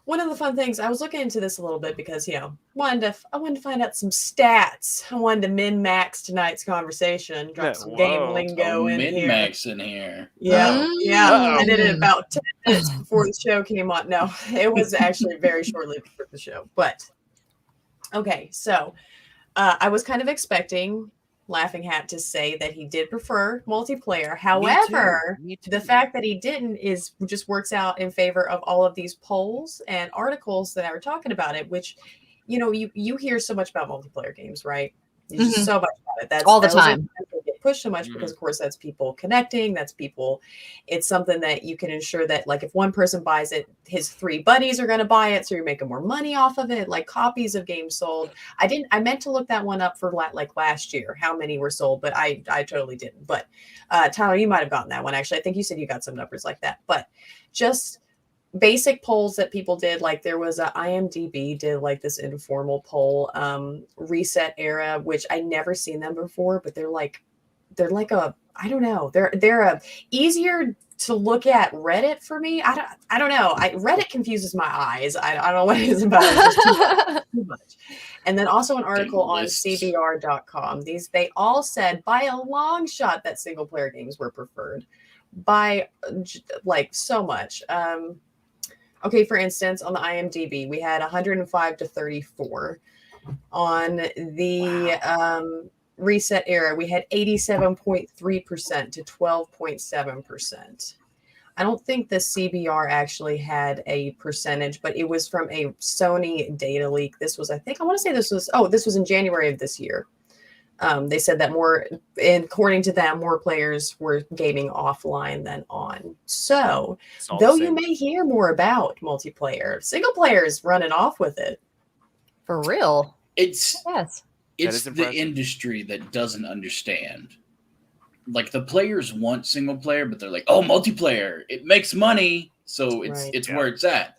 one of the fun things, I was looking into this a little bit because, I wanted to find out some stats. I wanted to min-max tonight's conversation, drop some game lingo in here. Min-max in here. Yeah. Uh-oh. I did it about 10 minutes before the show came on. No, it was actually very shortly before the show. But, okay, so I was kind of expecting Laughing Hat to say that he did prefer multiplayer. However, Me too. the fact that he didn't just works out in favor of all of these polls and articles that are talking about it, which, you hear so much about multiplayer games, right? There's just so much about it. That's all the time. Get pushed so much because, of course, that's people connecting. That's people. It's something that you can ensure that, like, if one person buys it, his 3 buddies are going to buy it, so you're making more money off of it. Like copies of games sold. I meant to look that one up for like last year, how many were sold, but I totally didn't. But Tyler, you might have gotten that one actually. I think you said you got some numbers like that. But just basic polls that people did, like there was a IMDb did like this informal poll, Reset Era, which I never seen them before, but they're like a, I don't know, they're a easier to look at Reddit for me. I don't know. Reddit confuses my eyes. I don't know what it is about it. It's just too much. And then also an article on CBR.com. They all said by a long shot that single player games were preferred by like so much. Okay, for instance, on the IMDb, we had 105 to 34. On the Reset Era, we had 87.3% to 12.7%. I don't think the CBR actually had a percentage, but it was from a Sony data leak. This was, this was in January of this year. They said that according to them, more players were gaming offline than on. So, though you may hear more about multiplayer, single players running off with it. For real. It's impressive. the industry that doesn't understand. Like the players want single player, but they're like, oh, multiplayer, it makes money, so it's where it's at.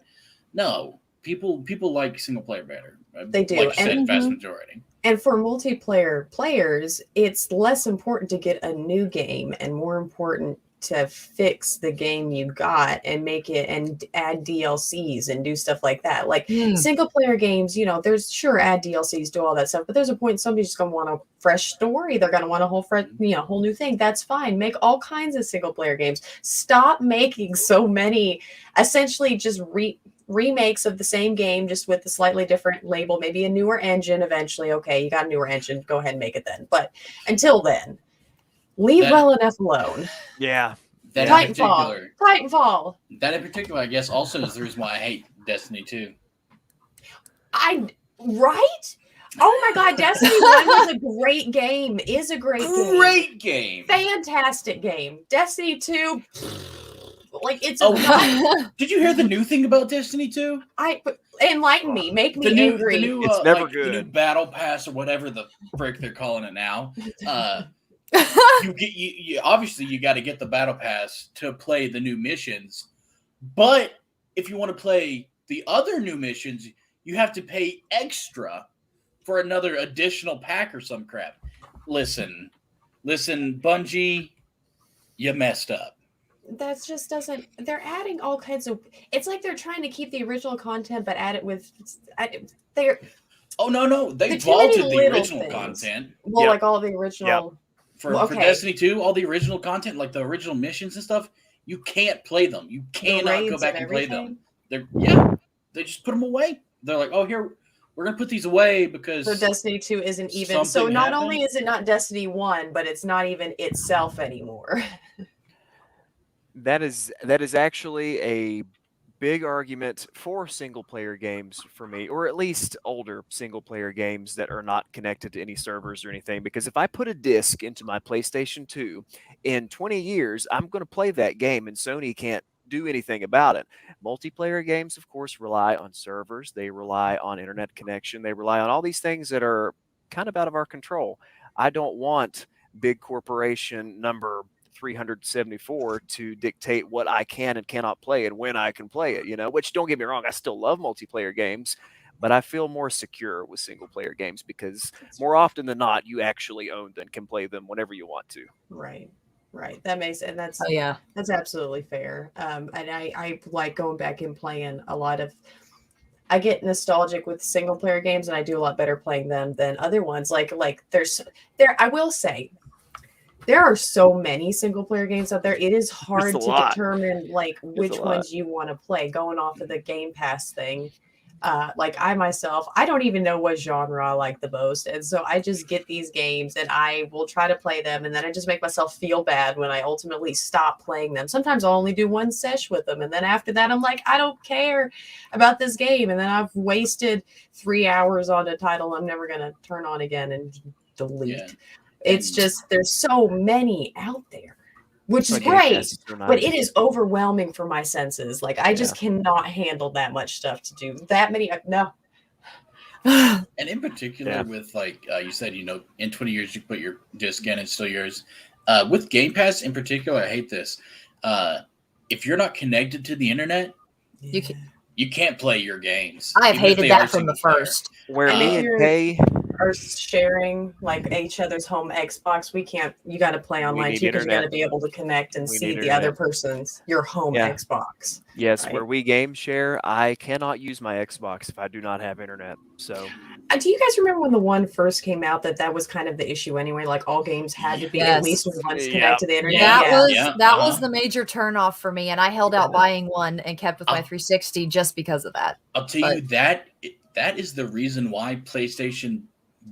No, people like single player better. They do. Like you said, vast majority. And for multiplayer players, it's less important to get a new game and more important to fix the game you got and make it and add DLCs and do stuff like that. Like single player games, there's add DLCs, do all that stuff, but there's a point somebody's just going to want a fresh story. They're going to want a whole new thing. That's fine. Make all kinds of single player games. Stop making so many essentially just remakes of the same game, just with a slightly different label, maybe a newer engine eventually. Okay, you got a newer engine, go ahead and make it then. But until then, leave well enough alone. Yeah. Titanfall. That in particular, I guess, also is the reason why I hate Destiny 2. Right? Oh my God, Destiny 1 was a great game. Is a great game. Fantastic game. Destiny 2... Like it's did you hear the new thing about Destiny 2? Enlighten me, make me angry. It's never good. The new battle pass or whatever the frick they're calling it now. You obviously you got to get the battle pass to play the new missions, but if you want to play the other new missions, you have to pay extra for another additional pack or some crap. Listen, Bungie, you messed up. That just doesn't. They're adding all kinds of. It's like they're trying to keep the original content, but add it with. They're. Oh no! They vaulted the original content. Well, like all the original. For Destiny 2, all the original content, like the original missions and stuff, you can't play them. You cannot go back and play them. They just put them away. They're like, oh, here we're gonna put these away because. So Destiny 2 isn't even. So not only is it not Destiny 1, but it's not even itself anymore. That is actually a big argument for single player games for me, or at least older single player games that are not connected to any servers or anything. Because if I put a disc into my PlayStation 2, in 20 years, I'm going to play that game and Sony can't do anything about it. Multiplayer games, of course, rely on servers. They rely on internet connection. They rely on all these things that are kind of out of our control. I don't want big corporation number 374 to dictate what I can and cannot play and when I can play it, which, don't get me wrong, I still love multiplayer games, but I feel more secure with single player games because more often than not, you actually own them and can play them whenever you want to. Right. That makes, and that's, that's absolutely fair. And I like going back and playing a lot of I get nostalgic with single player games, and I do a lot better playing them than other ones. Like I will say, there are so many single player games out there. It is hard to determine like which ones you want to play going off of the Game Pass thing. Like I myself, I don't even know what genre I like the most. And so I just get these games and I will try to play them. And then I just make myself feel bad when I ultimately stop playing them. Sometimes I'll only do one sesh with them. And then after that, I'm like, I don't care about this game. And then I've wasted 3 hours on a title I'm never going to turn on again and delete. Yeah. It's just, there's so many out there. Which is great, but it is overwhelming for my senses. Like, I just cannot handle that much stuff to do. That many, no. And in particular with, like, you said, you know, in 20 years you put your disc in, it's still yours. With Game Pass in particular, I hate this. If you're not connected to the internet, you can't play your games. I've hated that from the first. Where me and Kay are sharing like each other's home Xbox, you got to play online too, because you got to be able to connect and see the other person's your home Xbox. Yes, right? Where we game share, I cannot use my Xbox if I do not have internet. So do you guys remember when the one first came out that was kind of the issue anyway? Like all games had to be at least once connected to the internet. That was the major turnoff for me, and I held out buying one and kept with my 360 just because of that. I'll tell you that is the reason why PlayStation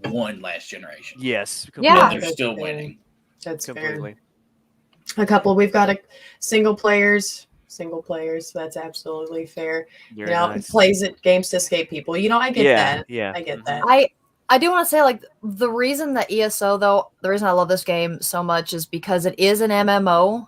won last generation. Yes. Yeah. They're still winning. That's completely fair. We've got single players. So that's absolutely fair. Plays it games to escape people. You know, I get that. Yeah. I get that. I do want to say, like, the reason that ESO, though, the reason I love this game so much is because it is an MMO.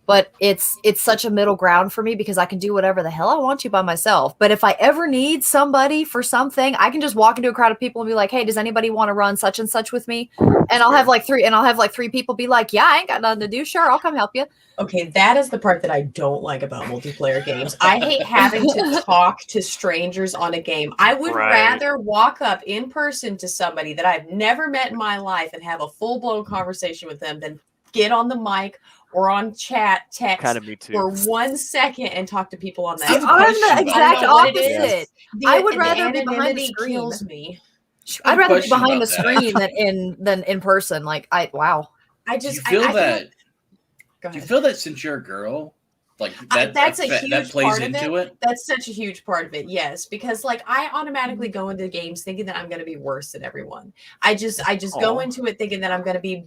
But it's such a middle ground for me because I can do whatever the hell I want to by myself. But if I ever need somebody for something, I can just walk into a crowd of people and be like, "Hey, does anybody want to run such and such with me?" And I'll have like three people be like, "Yeah, I ain't got nothing to do. Sure, I'll come help you." Okay, that is the part that I don't like about multiplayer games. I hate having to talk to strangers on a game. I would rather walk up in person to somebody that I've never met in my life and have a full-blown conversation with them than get on the mic or on chat text for 1 second and talk to people on that. I'm the exact opposite. I would rather be behind the screen. Kills me. I'd rather be behind the screen than in person. Like wow. I just do you feel that since you're a girl, like that's a huge that plays part into of it? That's such a huge part of it. Yes, because like I automatically go into games thinking that I'm going to be worse than everyone. I just go into it thinking that I'm going to be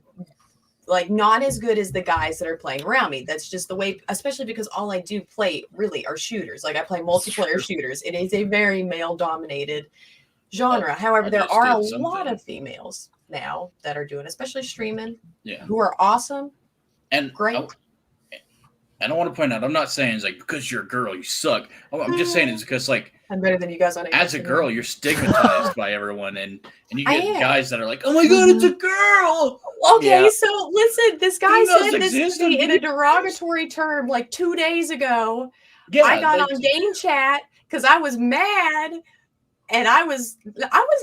like not as good as the guys that are playing around me. That's just the way, especially because all I do play really are shooters. Like I play multiplayer shooters. It is a very male dominated genre. However, there are a lot of females now that are doing, especially streaming, who are awesome and great. I don't want to point out, I'm not saying it's like because you're a girl, you suck. I'm just saying it's because like I'm better than you guys on it. As a girl, you're stigmatized by everyone, and you get guys that are like, "Oh my god, it's a girl." Okay, so listen, this guy said this to me in a derogatory term like 2 days ago. Yeah, I got on game chat because I was mad, and I wasn't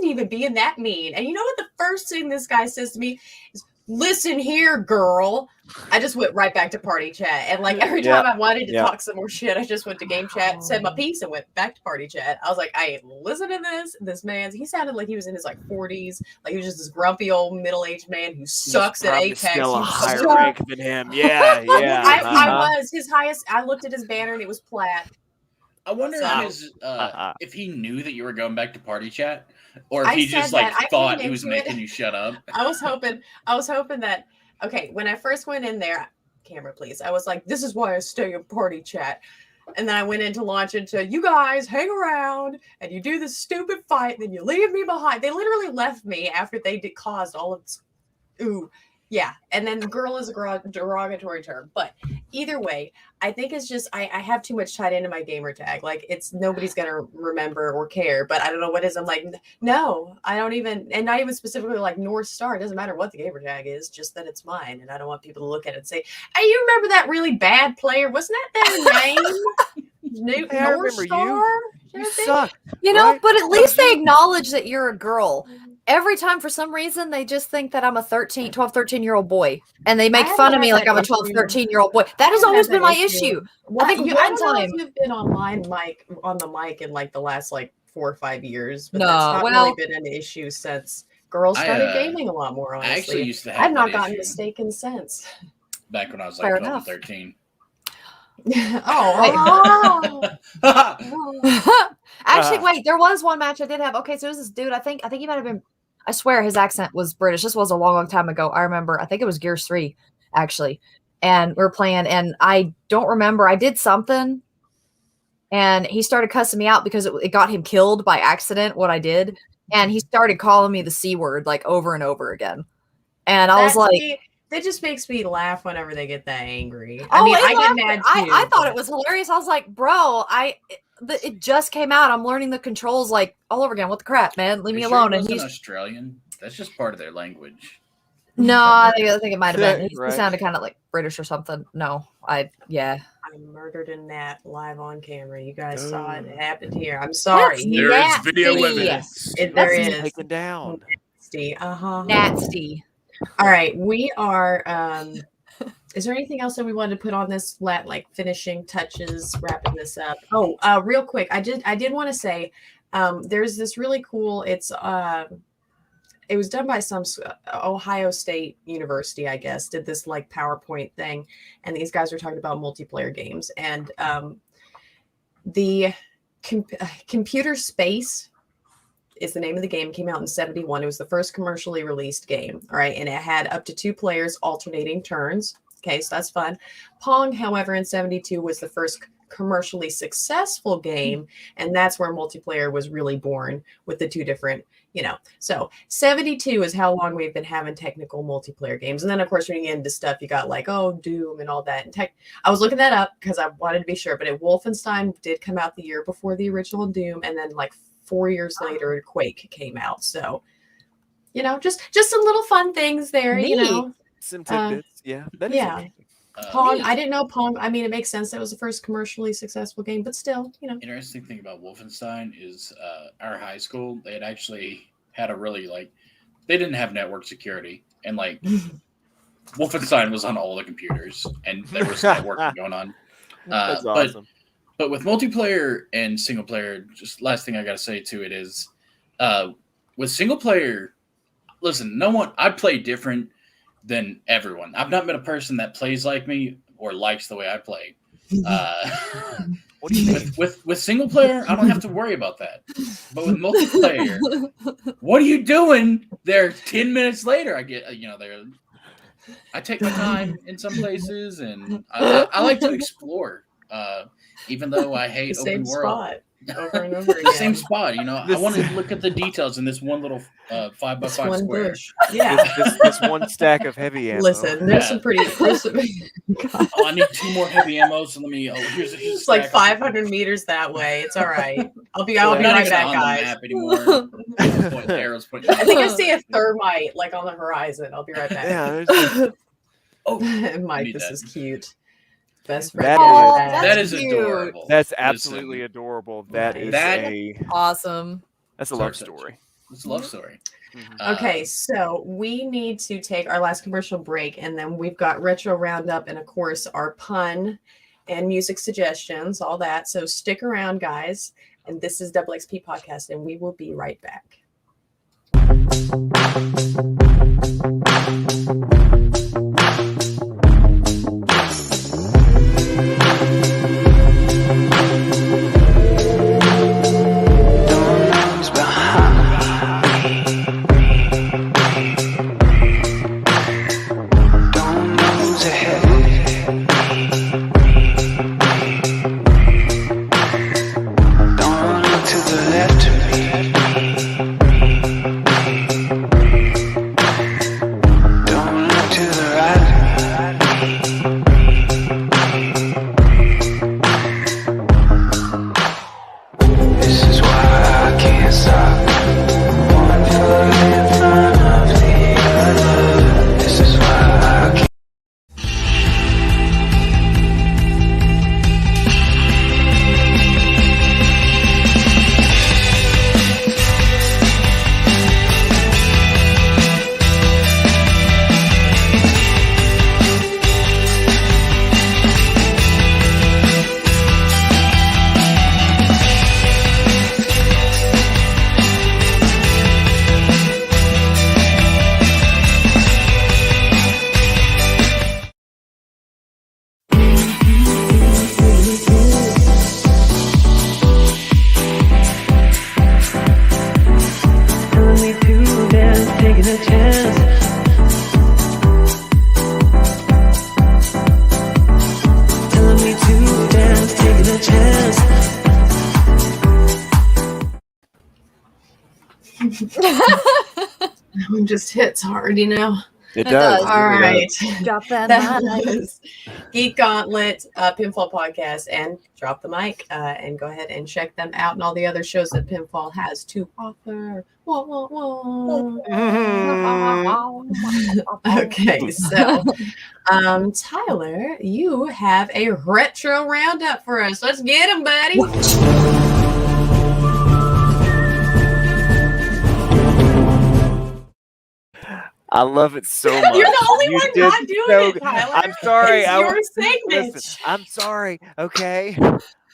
even being that mean. And you know what? The first thing this guy says to me is, "Listen here, girl." I just went right back to party chat. And like every time I wanted to talk some more shit, I just went to game chat, said my piece, and went back to party chat. I was like, I ain't listening to this. This man's, he sounded like he was in his like 40s. Like he was just this grumpy old middle-aged man who sucks at Apex. Still a higher rank than him. Yeah. I was his highest. I looked at his banner and it was plat. I wonder if he knew that you were going back to party chat, or if he just like thought he was making you shut up. I was hoping that. Okay, when I first went in there, camera please, I was like, this is why I stay in party chat. And then I went in to launch into, you guys hang around and you do this stupid fight, and then you leave me behind. They literally left me after they caused all of this. Ooh, yeah. And then girl is a derogatory term. But either way, I think it's just, I have too much tied into my gamer tag. Like it's, nobody's going to remember or care, but I don't know what is. I'm like, no, I don't even, and not even specifically like North Star. It doesn't matter what the gamer tag is, just that it's mine. And I don't want people to look at it and say, hey, you remember that really bad player? Wasn't that their name? North Star? You suck. You know, but at least they acknowledge that you're a girl. Every time, for some reason, they just think that I'm a 12, 13-year-old boy. And they make fun of me like I'm a 12, 13-year-old boy. That has always been my issue. I think I don't know if you've been on the mic in like the last like 4 or 5 years, but No, that's not well- really been an issue since girls started gaming a lot more, I actually honestly. used to have I've not that gotten issue mistaken since. back when I was Fair like 12 enough. and 13. Actually, wait, there was one match I did have. Okay, so there's this dude. I think he might have been. I swear his accent was British. This was a long, long time ago. I remember. I think it was Gears 3, actually. And we were playing, and I don't remember. I did something, and he started cussing me out because it got him killed by accident. What I did, and he started calling me the C word like over and over again. And I was like, that just makes me laugh whenever they get that angry. Oh, I mean, I it get laughed- mad too. I thought it was hilarious. I was like, bro, it just came out. I'm learning the controls like all over again. What the crap, man? Leave me Sure alone. it And wasn't he's Australian. That's just part of their language. no, I think it might have been. He Right. sounded kind of like British or something. No, I murdered a gnat live on camera. You guys saw it. Oh. It happened here. I'm sorry. That's There is nasty. video evidence. There That's is. Taken down. Nasty. All right, we are. Is there anything else that we wanted to put on this like finishing touches, wrapping this up? Oh, real quick, I did want to say, there's this really cool. It was done by some Ohio State University, I guess, did this like PowerPoint thing, and these guys were talking about multiplayer games, and the Computer Space is the name of the game. Came out in 1971. It was the first commercially released game. All right. And it had up to 2 players alternating turns. Okay. So that's fun. Pong, however, in 1972 was the first commercially successful game. And that's where multiplayer was really born with the 2 different, So 1972 is how long we've been having technical multiplayer games. And then, of course, when you get into stuff, you got like, Doom and all that. And I was looking that up because I wanted to be sure. But Wolfenstein did come out the year before the original Doom. And then like 4 years later, Quake came out. So, just some little fun things there, Some tidbits. Yeah. That is yeah. interesting. Pong, I didn't know Pong. I mean, it makes sense that was the first commercially successful game, but still, Interesting thing about Wolfenstein is our high school, they had actually had a really they didn't have network security, and Wolfenstein was on all the computers, and there was networking going on. That's awesome. But with multiplayer and single player, just last thing I got to say to it is, with single player, listen, I play different than everyone. I've not been a person that plays like me or likes the way I play. What do you mean? With single player, I don't have to worry about that. But with multiplayer, what are you doing there 10 minutes later? I get, I take my time in some places, and I like to explore. Even though I hate the open same world. spot over and over The again. same spot, I want to look at the details in this one little 5x5 square. Bush. Yeah. This one stack of heavy ammo. Listen, there's some pretty. I need 2 more heavy ammo. So let me. Here's It's like 500 meters that way. It's all right. I'll be I'm not right even back, on guys. the map anymore. Point arrows, I think I see a thermite like on the horizon. I'll be right back. Yeah. There's Mike, need this that. is cute. Best friend. That is cute. adorable. That's absolutely adorable. That is That- Awesome. that's a love story. It's a love story. Okay, so we need to take our last commercial break, and then we've got retro roundup, and of course our pun and music suggestions, all that. So stick around, guys. And this is DoubleXP Podcast, and we will be right back. To the a chance. That one just hits hard, you know. It does. does. All right. Drop that That mic. was Geek Gauntlet, Pinfall Podcast, and Drop the Mic. And go ahead and check them out and all the other shows that Pinfall has to offer. Wah, wah, wah. Okay, so Tyler, you have a retro roundup for us. Let's get him, buddy. I love it so much. You're the only You one did not doing so it, good. Tyler. I'm sorry. It's your segment. Listen, I'm sorry. Okay.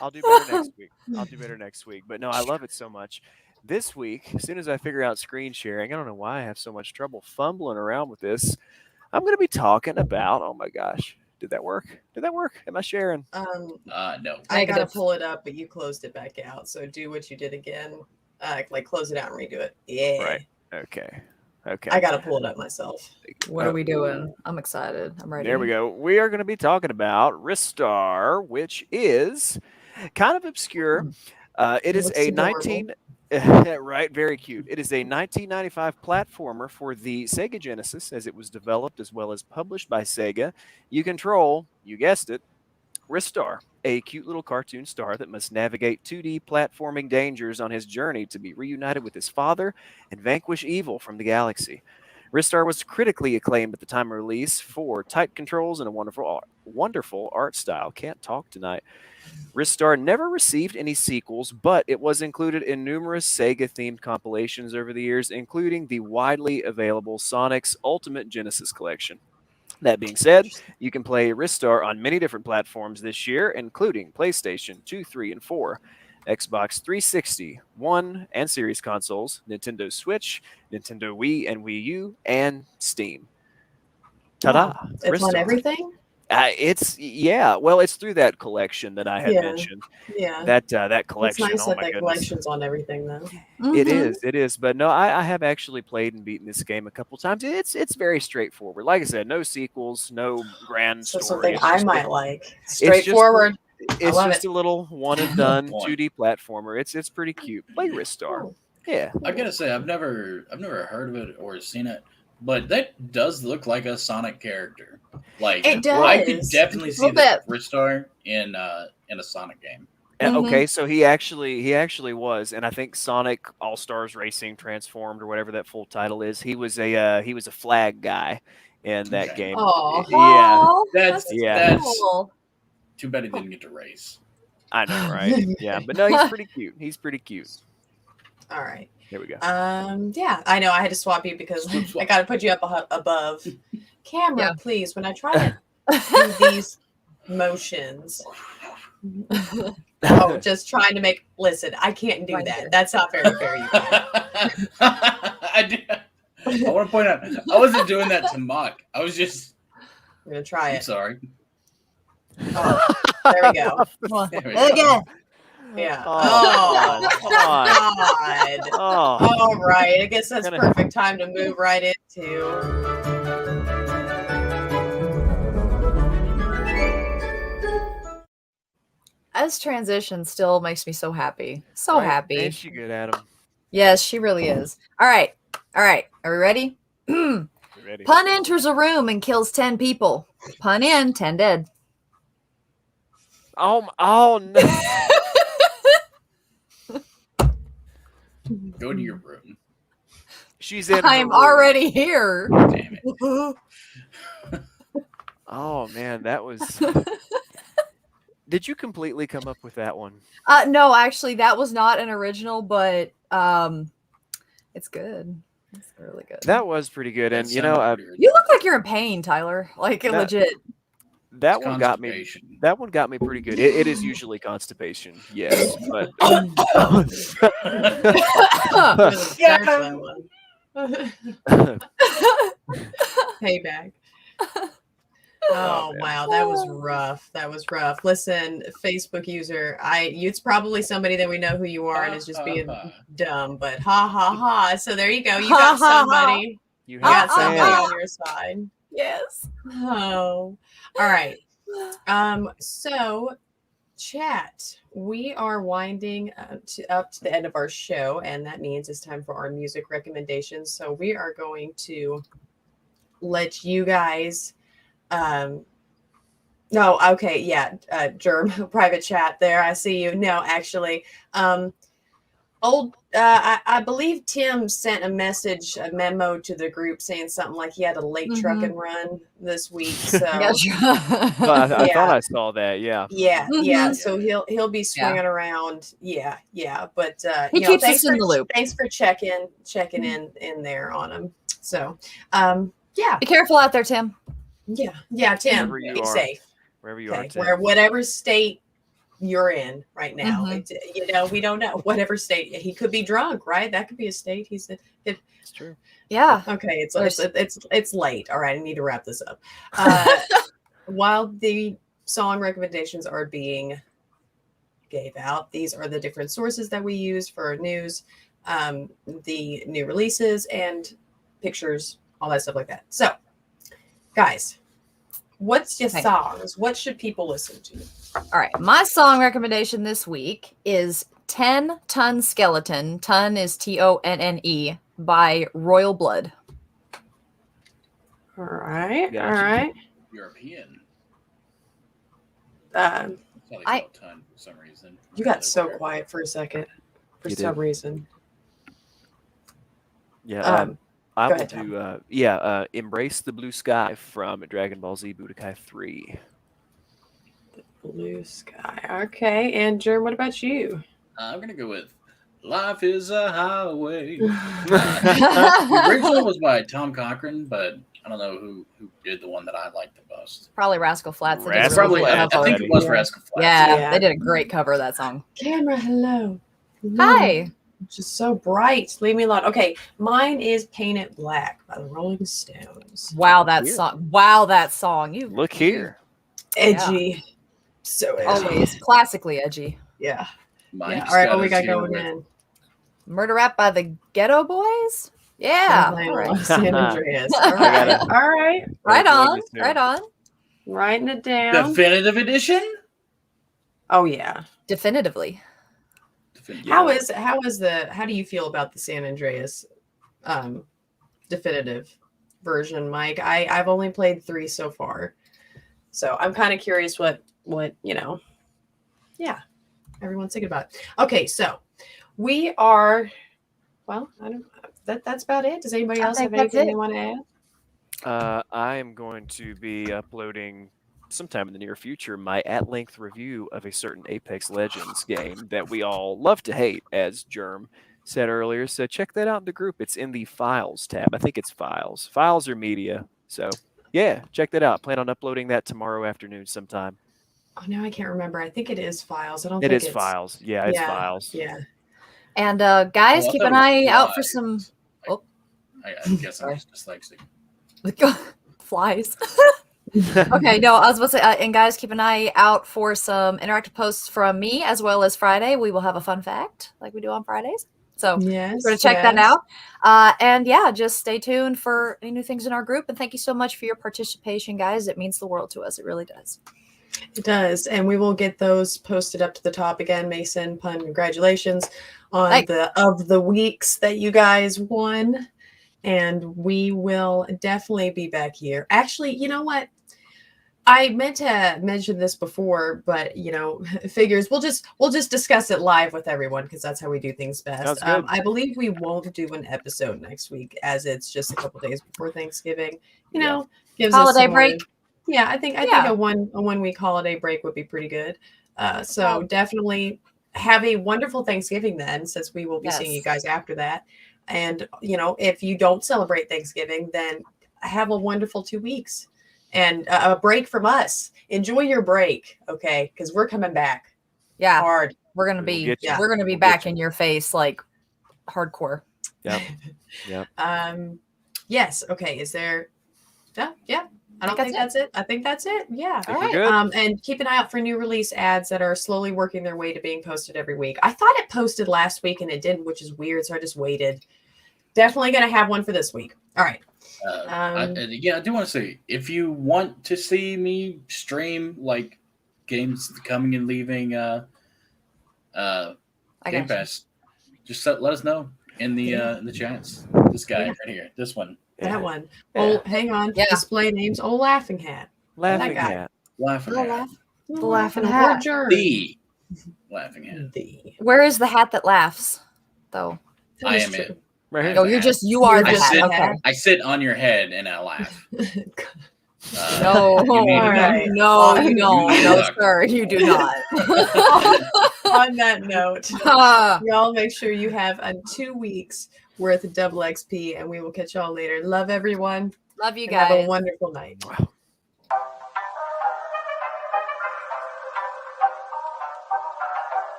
I'll do better next week. I'll do better next week. But no, I love it so much. This week, as soon as I figure out screen sharing, I don't know why I have so much trouble fumbling around with this. I'm going to be talking about, oh my gosh, did that work? Did that work? Am I sharing? No. I Negative. gotta pull it up, but you closed it back out. So do what you did again. Like close it out and redo it. Yeah. Right. Okay. Okay. I gotta pull it up myself. What are we doing? I'm excited. I'm ready. There we go. We are going to be talking about Ristar, which is kind of obscure. It is looks a adorable. right, very cute. It is a 1995 platformer for the Sega Genesis, as it was developed as well as published by Sega. You control, you guessed it, Ristar, a cute little cartoon star that must navigate 2D platforming dangers on his journey to be reunited with his father and vanquish evil from the galaxy. Ristar was critically acclaimed at the time of release for tight controls and a wonderful art style. Can't talk tonight. Ristar never received any sequels, but it was included in numerous Sega-themed compilations over the years, including the widely available Sonic's Ultimate Genesis Collection. That being said, you can play Ristar on many different platforms this year, including PlayStation 2, 3, and 4, Xbox 360, One, and Series consoles, Nintendo Switch, Nintendo Wii and Wii U, and Steam. Ta-da! Wow. It's on Ristar. everything? Well, it's through that collection that I had Yeah. mentioned. Yeah. That It's collection. nice Oh that my that goodness. collection's on everything, though. It Mhm. is. But no, I have actually played and beaten this game a couple times. It's very straightforward. Like I said, no sequels, no grand So story. something It's I just might like. Straightforward. It's love just it. a little one and done Point. 2D platformer. It's pretty cute. Play Ristar. Cool. Yeah. I gotta say, I've never heard of it or seen it, but that does look like a Sonic character. Like It I could does. definitely see Little the Ristar in a Sonic game. Okay, so he actually was, and I think Sonic All Stars Racing Transformed or whatever that full title is. He was a flag guy in that Okay. game. Aw. Yeah, Aw, That's Yeah. cool. too bad he didn't get to race. I know, right? Yeah, but no, he's pretty cute. He's pretty cute. All right. Here we go. Yeah, I know I had to swap you because Swoop, swap. I got to put you up above camera, Yeah. please. When I try to do these motions, just trying to make. Listen, I can't do Right that. here. That's not very fair. You guys. I want to point out, I wasn't doing that to mock. I was just. I'm gonna try I'm it. sorry. Oh, there we go. There we go. Again. Yeah. Oh, Oh, come on. God. Oh, All right. I guess that's Gonna- perfect time to move right into. As transition still makes me so happy. So right. happy. Ain't she good at him? Yes, she really is. All right. Are we ready? You ready? Pun enters a room and kills 10 people. Pun in, 10 dead. Oh no! Go to your room. She's in. I'm her room. already here. Damn it. Oh man, that was. Did you completely come up with that one? No, actually, that was not an original, but it's good. It's really good. That was pretty good, and That you know, sounds weird. You look like you're in pain, Tyler. Like legit. that It's one got me. constipation. That one got me pretty good. It is usually constipation, yes, but I'm gonna Yeah. search that one. Payback. Oh man. wow, that was rough. That was rough. Listen, Facebook user, it's probably somebody that we know who you are and is just being dumb, but ha ha ha. So there you go. You got Ha, ha, ha. somebody. you You got have somebody fans. on your side. Yes. Oh. All right. So chat, we are winding up to the end of our show, and that means it's time for our music recommendations. So we are going to let you guys. No, okay, yeah, Germ, private chat there. I see you. No, actually, I believe Tim sent a memo to the group saying something like he had a late truck and run this week. So I thought I saw that. Yeah. Yeah. So he'll be swinging around. Yeah. But he keeps us in the loop. Thanks for checking in there on him. So yeah. Be careful out there, Tim. Yeah, Tim. Be safe. Wherever you are, Tim. Whatever state you're in right now. We don't know. Whatever state. He could be drunk, right? That could be a state. It's true. Yeah. Okay. It's late. All right. I need to wrap this up. While the song recommendations are being gave out, these are the different sources that we use for news, the new releases and pictures, all that stuff like that. So, guys, what's your songs? What should people listen to? All right. My song recommendation this week is 10 Ton Skeleton. Ton is TONNE by Royal Blood. All right. Gotcha. All right. European. I Ton for some reason. You got so quiet for a second. For some reason. Yeah. I go will ahead, do Embrace the Blue Sky from Dragon Ball Z Budokai 3. Blue Sky. Okay. And Jerm, what about you? I'm gonna go with Life is a Highway. The original was by Tom Cochran, but I don't know who did the one that I liked the most. Probably Rascal Flatts. I think it was Rascal Flatts. Yeah, they did a great cover of that song. Camera, hello. Hi. Just so bright. Leave me alone. Okay, mine is Paint It Black by the Rolling Stones. Wow, that song. Wow, that song. You look here. Edgy. Yeah. So edgy. Always classically edgy. Yeah. All Mine's right, got what we a got zero going with- in? Murder Rap by the Ghetto Boys? Yeah. All right. San Andreas. All right. All right. Right on. Right on. Writing it down. Definitive edition? Oh yeah. Definitively. How do you feel about the San Andreas definitive version, Mike? I've only played 3 so far. So I'm kind of curious what everyone's thinking about. Okay, so we are that's about it. Does anybody else have anything they want to add? I am going to be uploading sometime in the near future my at-length review of a certain Apex Legends game that we all love to hate, as Germ said earlier. So check that out in the group. It's in the Files tab. I think it's Files. Files or Media. So yeah, check that out. Plan on uploading that tomorrow afternoon sometime. Oh, now I can't remember. I think it is Files. I don't It think is Files. Yeah, it's Files. Yeah. And guys, keep an eye out for some. I guess I'm just dyslexic. Flies. Okay, no, I was about to say, and guys, keep an eye out for some interactive posts from me as well as Friday. We will have a fun fact like we do on Fridays. So yes, sort of check that out. And yeah, just stay tuned for any new things in our group. And thank you so much for your participation, guys. It means the world to us. It really does. It does. And we will get those posted up to the top again. Mason, Pun, congratulations on the weeks that you guys won. And we will definitely be back here. Actually, you know what? I meant to mention this before, but figures we'll just discuss it live with everyone because that's how we do things best. I believe we won't do an episode next week as it's just a couple days before Thanksgiving. Gives holiday us break. Yeah, I think a 1 week holiday break would be pretty good. So definitely have a wonderful Thanksgiving then, since we will be seeing you guys after that. And if you don't celebrate Thanksgiving, then have a wonderful 2 weeks. And a break from us. Enjoy your break, okay? Because we're coming back. Yeah, hard. We're gonna be back in your face like hardcore. Yep. Yes. Okay. Is there? Yeah. I don't think that's it. I think that's it. Yeah. All right. And keep an eye out for new release ads that are slowly working their way to being posted every week. I thought it posted last week and it didn't, which is weird. So I just waited. Definitely gonna have one for this week. All right. I do want to say, if you want to see me stream like games coming and leaving Game Pass, just let us know in the chats. This guy right here, this one, that one. Yeah. Oh, hang on. Yeah. Display names. Oh, Laughing Hat. Laughing guy. hat. Laughing Hat. The Laughing Hat. The Laughing Hat. Where is the hat that laughs, though? I am it. Right here. Oh, you are the I hat. sit, Okay. I sit on your head and I laugh. No, you need All to right. no, you You don't. need to No, duck. sir, you do not. On that note, Ah. y'all make sure you have 2 weeks worth of double XP, and we will catch y'all later. Love everyone. Love you And have a guys. wonderful night. Wow.